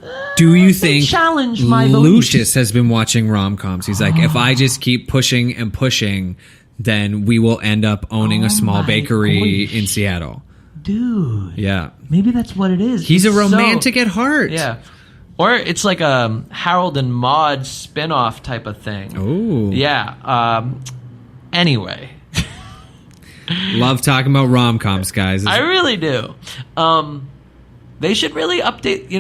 challenge my Lucius has been watching rom-coms. He's like, if I just keep pushing and pushing, then we will end up owning a small bakery in Seattle. Dude. Yeah. Maybe that's what it is. He's a romantic at heart. Yeah. Or it's like a Harold and Maude spin-off type of thing. Oh. Yeah. Anyway. Love talking about rom-coms, guys. I really do. They should really update,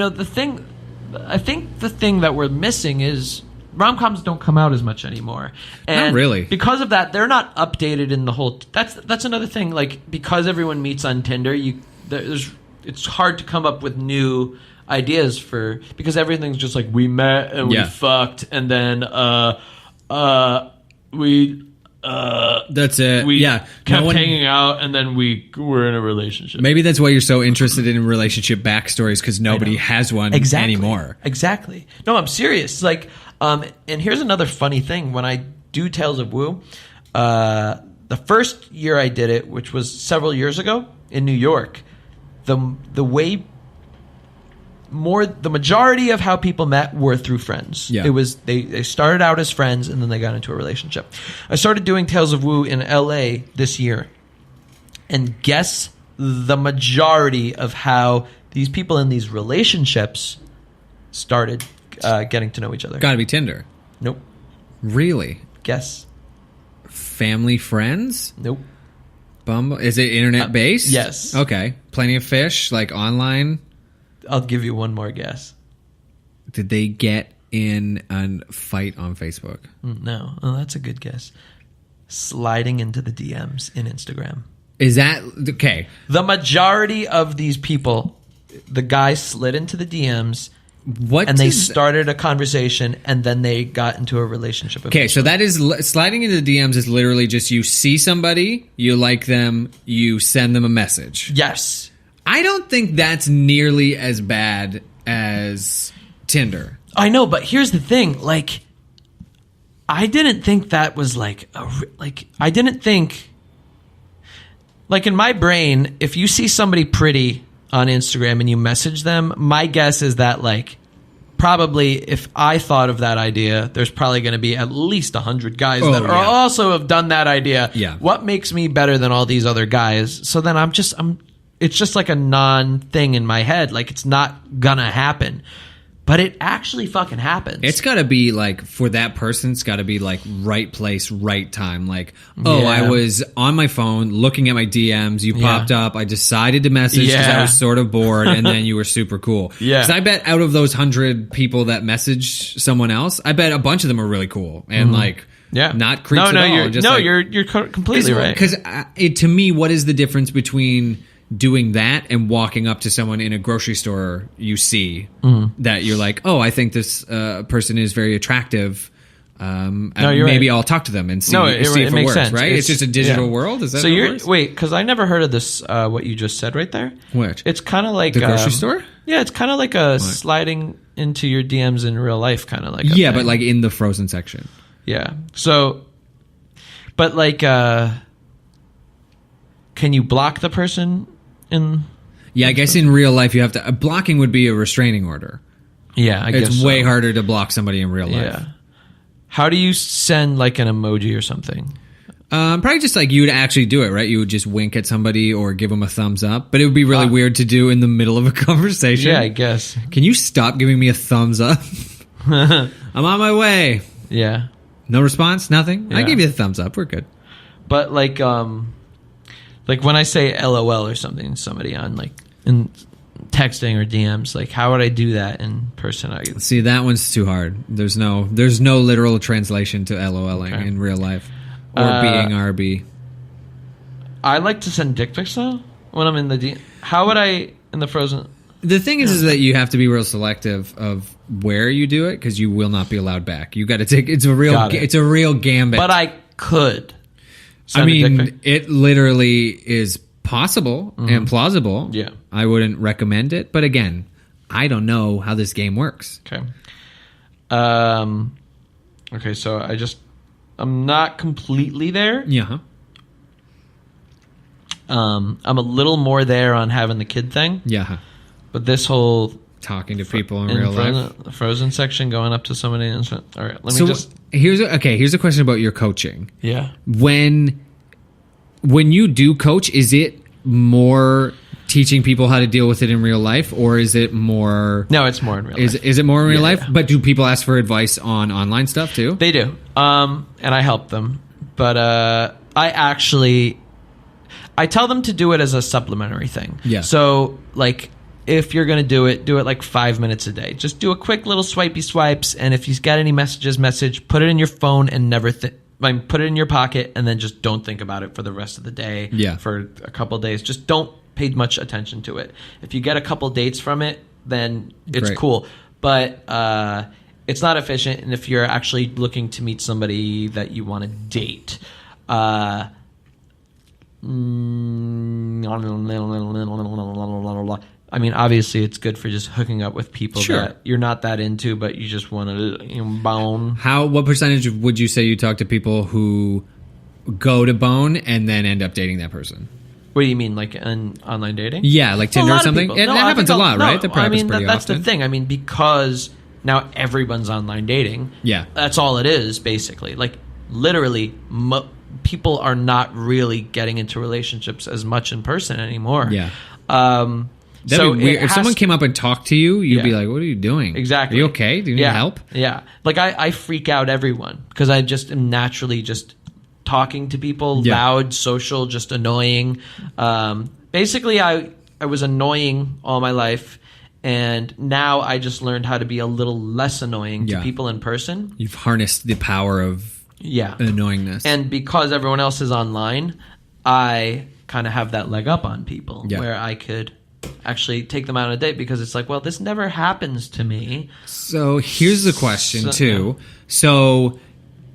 I think the thing that we're missing is rom-coms don't come out as much anymore. And not really. Because of that, they're not updated in the whole... That's another thing. Like, because everyone meets on Tinder, it's hard to come up with new ideas because everything's just like, we met and we fucked and then we... that's it. We kept hanging out, and then we were in a relationship. Maybe that's why you're so interested in relationship backstories, because nobody has one anymore. Exactly. No, I'm serious. Like, and here's another funny thing. When I do Tales of Woo, the first year I did it, which was several years ago in New York, the majority of how people met were through friends. Yeah. It was they started out as friends and then they got into a relationship. I started doing Tales of Woo in LA this year. And guess the majority of how these people in these relationships started getting to know each other. Gotta be Tinder. Nope. Really? Guess. Family friends? Nope. Bumble? Is it internet based? Yes. Okay. Plenty of Fish, like online? I'll give you one more guess. Did they get in a fight on Facebook? No. Oh, that's a good guess. Sliding into the DMs in Instagram. Is that... Okay. The majority of these people, the guy slid into the DMs and they started a conversation and then they got into a relationship. Okay, so that is... Sliding into the DMs is literally just you see somebody, you like them, you send them a message. Yes. I don't think that's nearly as bad as Tinder. I know, but here's the thing. Like, I didn't think that was I didn't think... Like, in my brain, if you see somebody pretty on Instagram and you message them, my guess is that, like, probably if I thought of that idea, there's probably going to be at least 100 guys that also have done that idea. Yeah. What makes me better than all these other guys? So then I'm it's just like a non-thing in my head. Like, it's not gonna happen. But it actually fucking happens. It's got to be like, for that person, it's got to be like right place, right time. Like, I was on my phone looking at my DMs. You popped up. I decided to message because I was sort of bored, and then you were super cool. Yeah. Because I bet out of those 100 people that message someone else, I bet a bunch of them are really cool and like not creeps at all. You're completely right. Because to me, what is the difference between doing that and walking up to someone in a grocery store you see that you're like, oh, I think this person is very attractive. Maybe I'll talk to them and see if it works, sense. Right? It's just a digital world? Is that so you're wait, because I never heard of this, what you just said right there. Which? It's kind of like... The grocery store? Yeah, it's kind of like a sliding into your DMs in real life kind of like Yeah, but like in the frozen section. Yeah. So, but like, can you block the person in... Yeah, I guess in real life you have to... blocking would be a restraining order. Yeah, I guess it's way harder to block somebody in real life. Yeah. How do you send like an emoji or something? Probably just like you would actually do it, right? You would just wink at somebody or give them a thumbs up. But it would be really weird to do in the middle of a conversation. Yeah, I guess. Can you stop giving me a thumbs up? I'm on my way. Yeah. No response? Nothing? Yeah. I gave you the thumbs up. We're good. But like when I say LOL or something to somebody on like in texting or DMs, like how would I do that in person? See, that one's too hard. There's no literal translation to LOLing in real life or being RB. I like to send dick pics though when I'm in the DM. How would I in the frozen? The thing is that you have to be real selective of where you do it because you will not be allowed back. You got to take it's a real gambit. But I could. I mean, it literally is possible and plausible. Yeah. I wouldn't recommend it, but again, I don't know how this game works. Okay. Okay, so I'm not completely there. Yeah. I'm a little more there on having the kid thing. Yeah. But this whole talking to people in real life, the frozen section, going up to somebody and all right, let me just here's a question about your coaching. Yeah. When you do coach, is it more teaching people how to deal with it in real life, or is it more... No, it's more in real life. Is it more in real life? Yeah. But do people ask for advice on online stuff too? They do. And I help them. But I tell them to do it as a supplementary thing. Yeah. So, like, if you're going to do it like 5 minutes a day. Just do a quick little swipey swipes, and if you've got any message, put it in your phone and never put it in your pocket, and then just don't think about it for the rest of the day. Yeah. For a couple of days. Just don't pay much attention to it. If you get a couple dates from it, then it's cool. But it's not efficient, and if you're actually looking to meet somebody that you want to date, I mean, obviously, it's good for just hooking up with people that you're not that into, but you just want to bone. What percentage would you say you talk to people who go to bone and then end up dating that person? What do you mean, like in online dating? Yeah, like Tinder or something? That happens a lot, right? That's the thing. I mean, because now everyone's online dating. Yeah. That's all it is, basically. Like, literally, people are not really getting into relationships as much in person anymore. Yeah. That'd be weird. If someone came up and talked to you, you'd be like, what are you doing? Exactly. Are you okay? Do you need help? Yeah. Like, I freak out everyone because I just am naturally just talking to people, loud, social, just annoying. Basically, I was annoying all my life, and now I just learned how to be a little less annoying to people in person. You've harnessed the power of annoyingness. And because everyone else is online, I kind of have that leg up on people where I could actually take them out on a date because it's like, well, this never happens to me. So here's the question too. So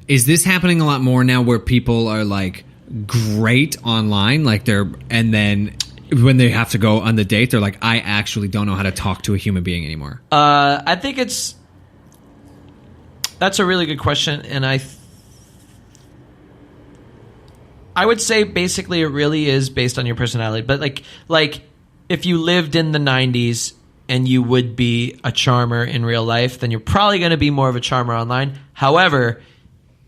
is this happening a lot more now where people are like great online, like and then when they have to go on the date, they're like, I actually don't know how to talk to a human being anymore? I think that's a really good question. And I would say basically it really is based on your personality. But like if you lived in the 90s and you would be a charmer in real life, then you're probably going to be more of a charmer online. However,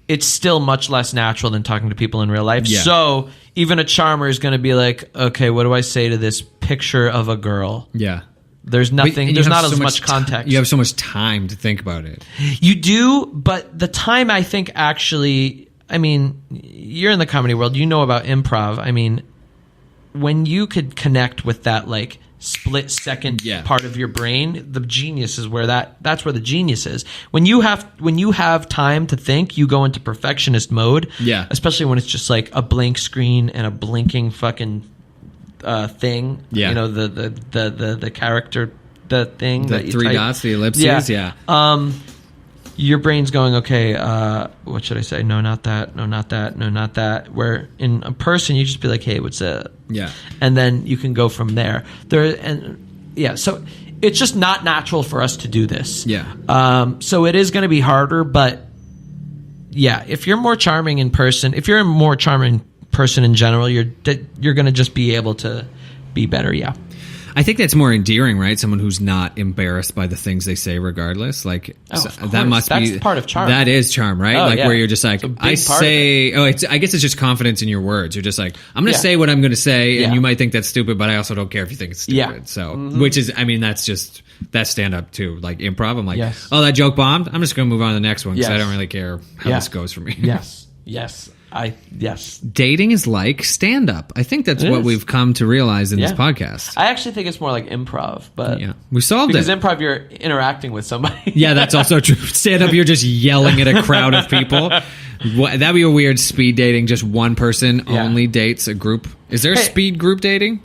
it's still much less natural than talking to people in real life. Yeah. So even a charmer is going to be like, okay, what do I say to this picture of a girl. Yeah. There's nothing. There's not as much context. You have so much time to think about it. You do, but the time I think actually. I mean, you're in the comedy world. You know about improv. I mean, when you could connect with that like split second part of your brain, the genius is where that's where the genius is. When you have time to think, you go into perfectionist mode. Yeah. Especially when it's just like a blank screen and a blinking fucking thing. Yeah. You know, the character, the thing, the that you three type. dots, the ellipses. Yeah. Your brain's going, okay, what should I say? No, not that. No, not that. No, not that. Where in a person, you just be like, hey, what's up? Yeah. And then you can go from there. So it's just not natural for us to do this. Yeah. So it is going to be harder, but yeah, if you're more charming in person, if you're a more charming person in general, you're going to just be able to be better. Yeah. I think that's more endearing, right? Someone who's not embarrassed by the things they say, regardless. Like that must that's be part of charm. That is charm, right? Oh, like yeah. where you're just like, I say, I guess it's just confidence in your words. You're just like, I'm going to say what I'm going to say, and you might think that's stupid, but I also don't care if you think it's stupid. Yeah. So, which is, I mean, that's stand up too. Like improv, I'm like, yes. Oh, that joke bombed. I'm just going to move on to the next one because I Yes. don't really care how this goes for me. Yes. Yes. Dating is like stand up. I think that's what we've come to realize in this podcast. I actually think it's more like improv, but We solved because it. improv, you're interacting with somebody. Yeah, that's also true. Stand up, you're just yelling at a crowd of people. That'd be a weird speed dating. Just one person only dates a group. Is there a speed group dating?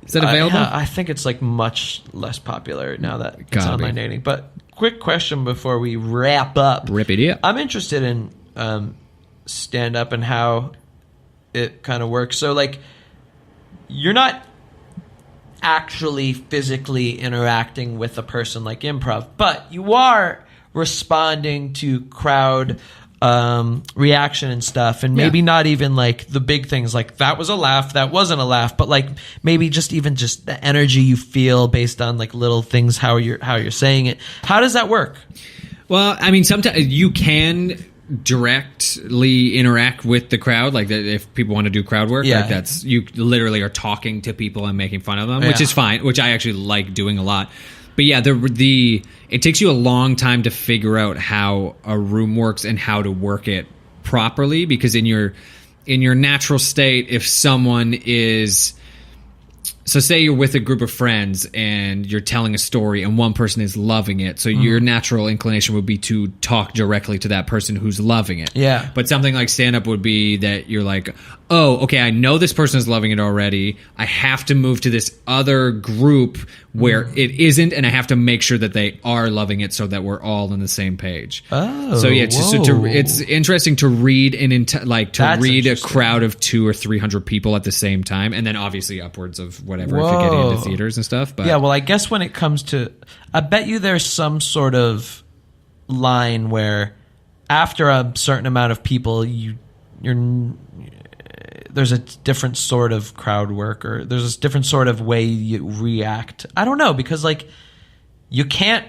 Is that available? I think it's like much less popular now that it's online dating. But quick question before we wrap up. Rip it up. I'm interested in stand up and how it kind of works. So like you're not actually physically interacting with a person like improv, but you are responding to crowd reaction and stuff, and maybe not even like the big things like that was a laugh, that wasn't a laugh, but like maybe just the energy you feel based on like little things, how you're saying it. How does that work? Well, I mean, sometimes you can directly interact with the crowd, like if people want to do crowd work, like that's, you literally are talking to people and making fun of them, which is fine, which I actually like doing a lot. But yeah, it takes you a long time to figure out how a room works and how to work it properly, because in your natural state, if someone is, so say you're with a group of friends and you're telling a story and one person is loving it. So your natural inclination would be to talk directly to that person who's loving it. Yeah. But something like stand-up would be that you're like, oh, okay, I know this person is loving it already. I have to move to this other group where it isn't, and I have to make sure that they are loving it so that we're all on the same page. Oh, so yeah, it's interesting to read read a crowd of 200 or 300 people at the same time, and then obviously upwards of whatever if you're getting into theaters and stuff. But yeah, well, I guess when it comes to, I bet you there's some sort of line where after a certain amount of people, there's a different sort of crowd work, or there's a different sort of way you react. I don't know, because like you can't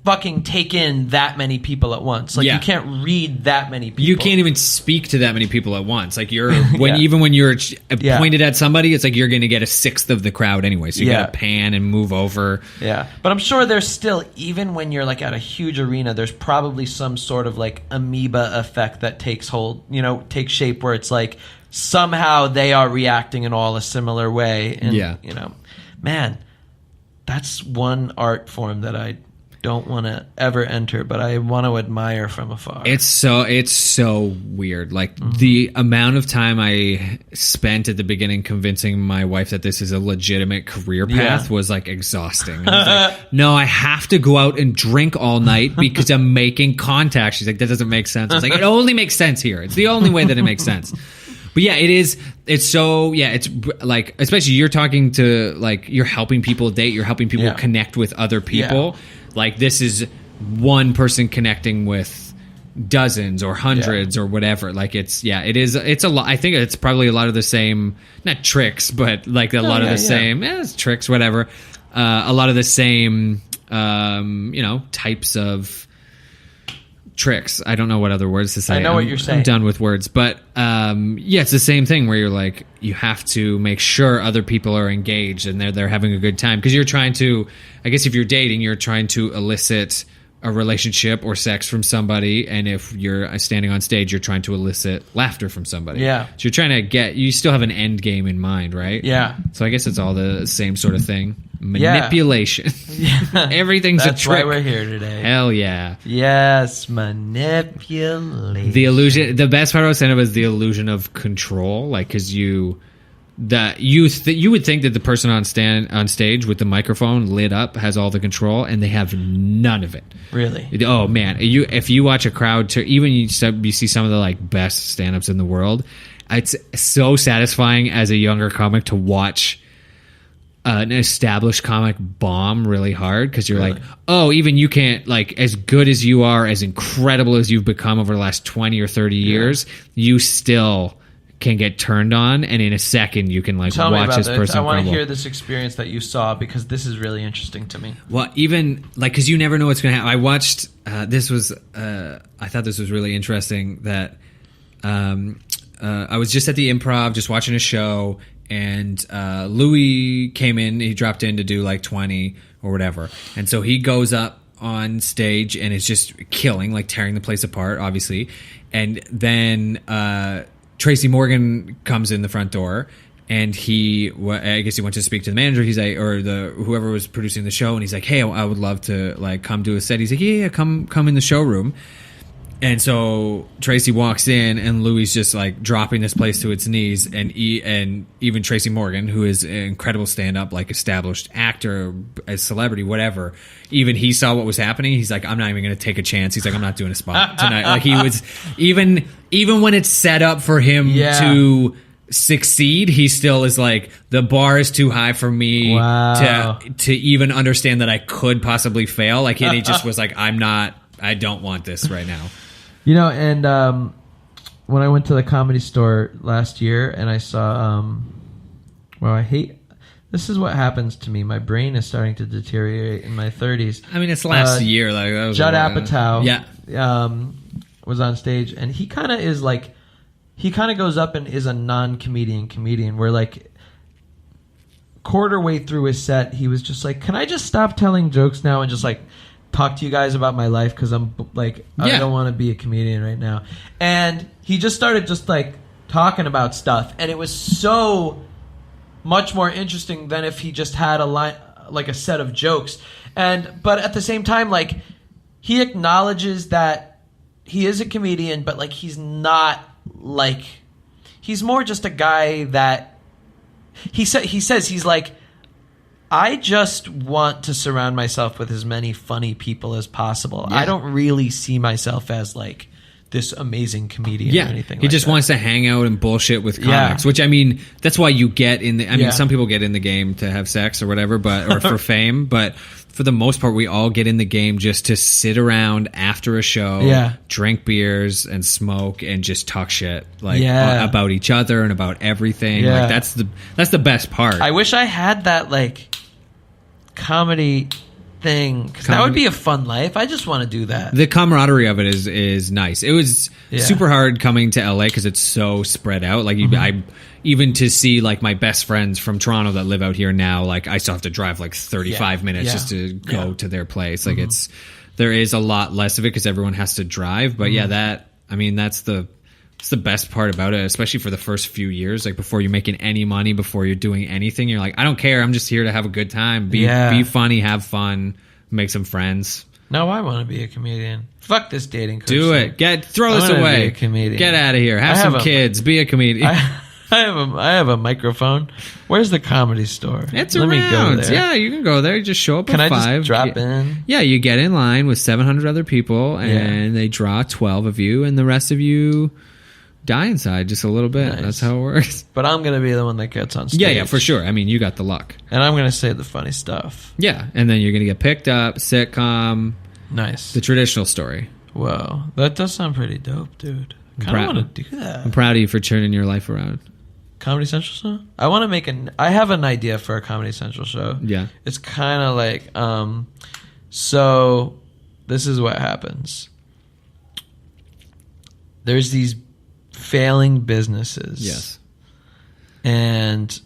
fucking take in that many people at once. Like you can't read that many people. You can't even speak to that many people at once. Like even when you're pointed at somebody, it's like you're going to get a sixth of the crowd anyway. So you got to pan and move over. Yeah. But I'm sure there's still, even when you're like at a huge arena, there's probably some sort of like amoeba effect that takes shape, where it's like somehow they are reacting in all a similar way. And, man, that's one art form that I don't want to ever enter, but I want to admire from afar. It's so weird. Like the amount of time I spent at the beginning convincing my wife that this is a legitimate career path was like exhausting. I was like, no, I have to go out and drink all night because I'm making contact. She's like, that doesn't make sense. I was like, it only makes sense here. It's the only way that it makes sense. But yeah, it's like, especially you're talking to, like, you're helping people date, you're helping people connect with other people. Like, this is one person connecting with dozens or hundreds or whatever. Like, it's a lot. I think it's probably a lot of the same, not tricks, but like a lot of the same, it's tricks, whatever. A lot of the same, types of tricks. I don't know what other words to say. I know what you're saying. I'm done with words. But yeah, it's the same thing where you're like, you have to make sure other people are engaged and they're having a good time. Because you're trying to, I guess if you're dating, you're trying to elicit a relationship or sex from somebody. And if you're standing on stage, you're trying to elicit laughter from somebody. Yeah. So you're trying to you still have an end game in mind, right? Yeah. So I guess it's all the same sort of thing. Manipulation. Yeah. Everything's a trick. That's why we're here today. Hell yeah. Yes, manipulation. The illusion. The best part about stand-up is the illusion of control. Like, because you would think that the person on stage with the microphone lit up has all the control, and they have none of it. Really? Oh man, if you watch a crowd, even you see some of the like best stand-ups in the world, it's so satisfying as a younger comic to watch an established comic bomb really hard, because you're like, oh, even you can't, like, as good as you are, as incredible as you've become over the last 20 or 30 years, you still can get turned on, and in a second you can like watch this person. I want to hear this experience that you saw, because this is really interesting to me. Well, even like, because you never know what's going to happen. I watched I thought this was really interesting that I was just at the Improv, just watching a show, and Louis came in. He dropped in to do like 20 or whatever, and so he goes up on stage and is just killing, like tearing the place apart, obviously. And then Tracy Morgan comes in the front door, and I guess he went to speak to the manager. He's like, or whoever was producing the show, and he's like, "Hey, I would love to like come do a set." He's like, "Yeah, come in the showroom." And so Tracy walks in, and Louis just like dropping this place to its knees, and even Tracy Morgan, who is an incredible stand-up, like established actor, a celebrity, whatever. Even he saw what was happening. He's like, I'm not even going to take a chance. He's like, I'm not doing a spot tonight. Like, he was even when it's set up for him to succeed, he still is like, the bar is too high for me to even understand that I could possibly fail. Like, and he just was like, I don't want this right now. You know, and when I went to the Comedy Store last year, and I saw, this is what happens to me. My brain is starting to deteriorate in my 30s. I mean, it's last year. Like, that was Judd Apatow was on stage, and he kind of goes up and is a non-comedian comedian, where like quarter way through his set, he was just like, can I just stop telling jokes now and just like talk to you guys about my life, because I'm like, I don't want to be a comedian right now. And he just started just like talking about stuff, and it was so much more interesting than if he just had a line, like a set of jokes. But at the same time, like, he acknowledges that he is a comedian, but like, he's not like, he's more just a guy that he says he's like, I just want to surround myself with as many funny people as possible. Yeah. I don't really see myself as like this amazing comedian or anything like that. He just wants to hang out and bullshit with comics, which, I mean, that's why you get in the... I mean, some people get in the game to have sex or whatever, or for fame, but for the most part, we all get in the game just to sit around after a show, drink beers and smoke and just talk shit, like, about each other and about everything. Like, that's the best part. I wish I had that, like, comedy thing, because that would be a fun life. I just want to do that. The camaraderie of it is nice. It was super hard coming to LA because it's so spread out. Like, I even to see like my best friends from Toronto that live out here now, like, I still have to drive like 35 minutes just to go to their place. Like, there is a lot less of it because everyone has to drive. But that's the best part about it, especially for the first few years, like before you're making any money, before you're doing anything. You're like, I don't care. I'm just here to have a good time. Be funny, have fun, make some friends. No, I want to be a comedian. Fuck this dating coach. Do it. Throw this away. Be a comedian. Get out of here. Have some kids. Be a comedian. I have a microphone. Where's the Comedy Store? It's around. Me go there. Yeah, you can go there. You just show up at 5. Can I just drop in? Yeah, you get in line with 700 other people, and they draw 12 of you, and the rest of you die inside just a little bit. Nice. That's how it works. But I'm going to be the one that gets on stage. Yeah, for sure. I mean, you got the luck. And I'm going to say the funny stuff. Yeah, and then you're going to get picked up, sitcom. Nice. The traditional story. Whoa, that does sound pretty dope, dude. I kind of want to do that. I'm proud of you for turning your life around. Comedy Central show? I want to make I have an idea for a Comedy Central show. Yeah. It's kind of like, so this is what happens. there's these failing businesses. Yes. And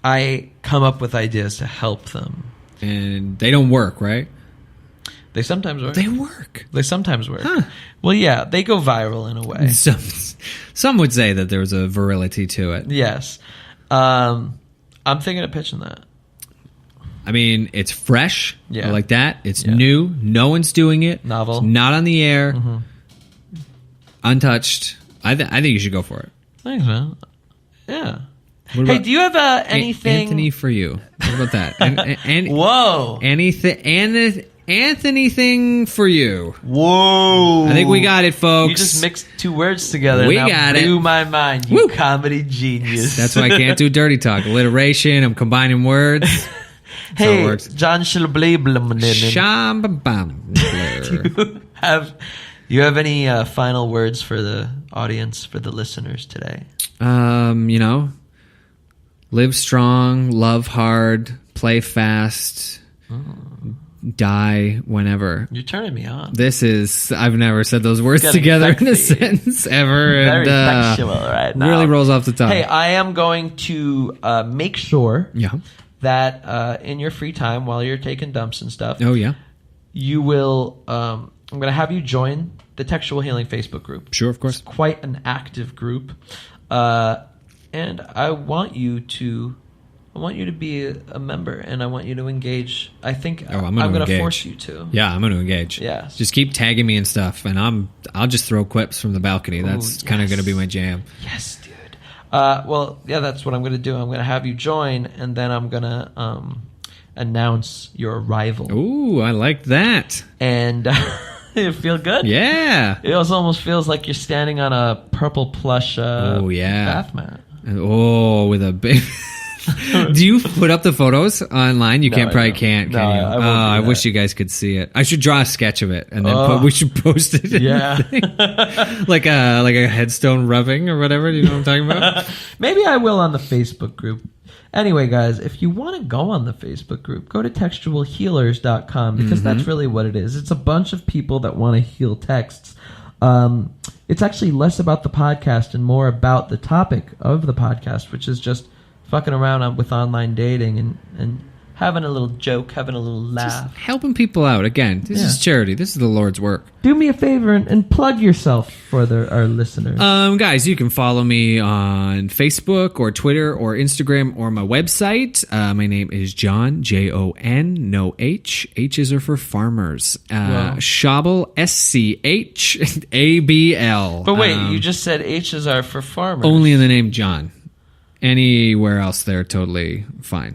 I come up with ideas to help them. And they don't work, right? They sometimes work. They work. They sometimes work. Huh. Well, yeah, they go viral in a way. Some would say that there's a virility to it. Yes. I'm thinking of pitching that. I mean, it's fresh. Yeah. I like that. It's new. No one's doing it. Novel. It's not on the air. Untouched. I think you should go for it. Thanks, man. Yeah. What Hey, do you have anything? Anthony for you. What about that? Whoa. Anthony thing for you. Whoa. I think we got it, folks. You just mixed two words together. We now got blew it. my mind, you comedy genius. That's why I can't do dirty talk. Alliteration. I'm combining words. Hey, it works. Jon Schabl. You have any final words for the audience, for the listeners today? Live strong, love hard, play fast, die whenever. You're turning me on. I've never said those words together in a sentence ever. Very sexual right now. Really rolls off the tongue. Hey, I am going to make sure that in your free time, while you're taking dumps and stuff, you will, I'm going to have you join the Textual Healing Facebook group. Sure, of course. It's quite an active group. And I want you to be a member, and I want you to engage. I think I'm going to force you to. Yeah, I'm going to engage. Yes. Just keep tagging me and stuff, and I'll just throw quips from the balcony. That's kind of going to be my jam. Yes, dude. Well, yeah, that's what I'm going to do. I'm going to have you join, and then I'm going to announce your arrival. Ooh, I like that. And it feel good? Yeah. It also almost feels like you're standing on a purple plush bath mat. Oh, with a big... Do you put up the photos online? You probably can't, can you? I wish you guys could see it. I should draw a sketch of it, and then we should post it. Like a headstone rubbing or whatever. Do you know what I'm talking about? Maybe I will on the Facebook group. Anyway, guys, if you want to go on the Facebook group, go to textualhealers.com, because that's really what it is. It's a bunch of people that want to heal texts. It's actually less about the podcast and more about the topic of the podcast, which is just fucking around with online dating and having a little joke, having a little laugh. Just helping people out. Again, this is charity. This is the Lord's work. Do me a favor and plug yourself for our listeners. Guys, you can follow me on Facebook or Twitter or Instagram or my website. My name is Jon, Jon, no H. H's are for farmers. Schabl, SCHABL. But wait, you just said H's are for farmers. Only in the name Jon. Anywhere else, they're totally fine.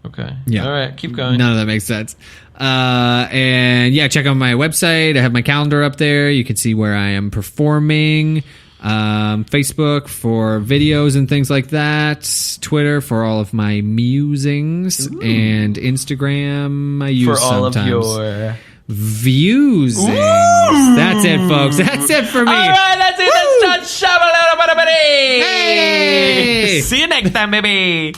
Okay. Yeah. All right. Keep going. None of that makes sense. And check out my website. I have my calendar up there. You can see where I am performing. Facebook for videos and things like that. Twitter for all of my musings. Ooh. And Instagram I use for all sometimes. Of your views. That's it, folks. That's it for me. All right, that's it. That's Jon Schabl. Hey! See you next time, baby.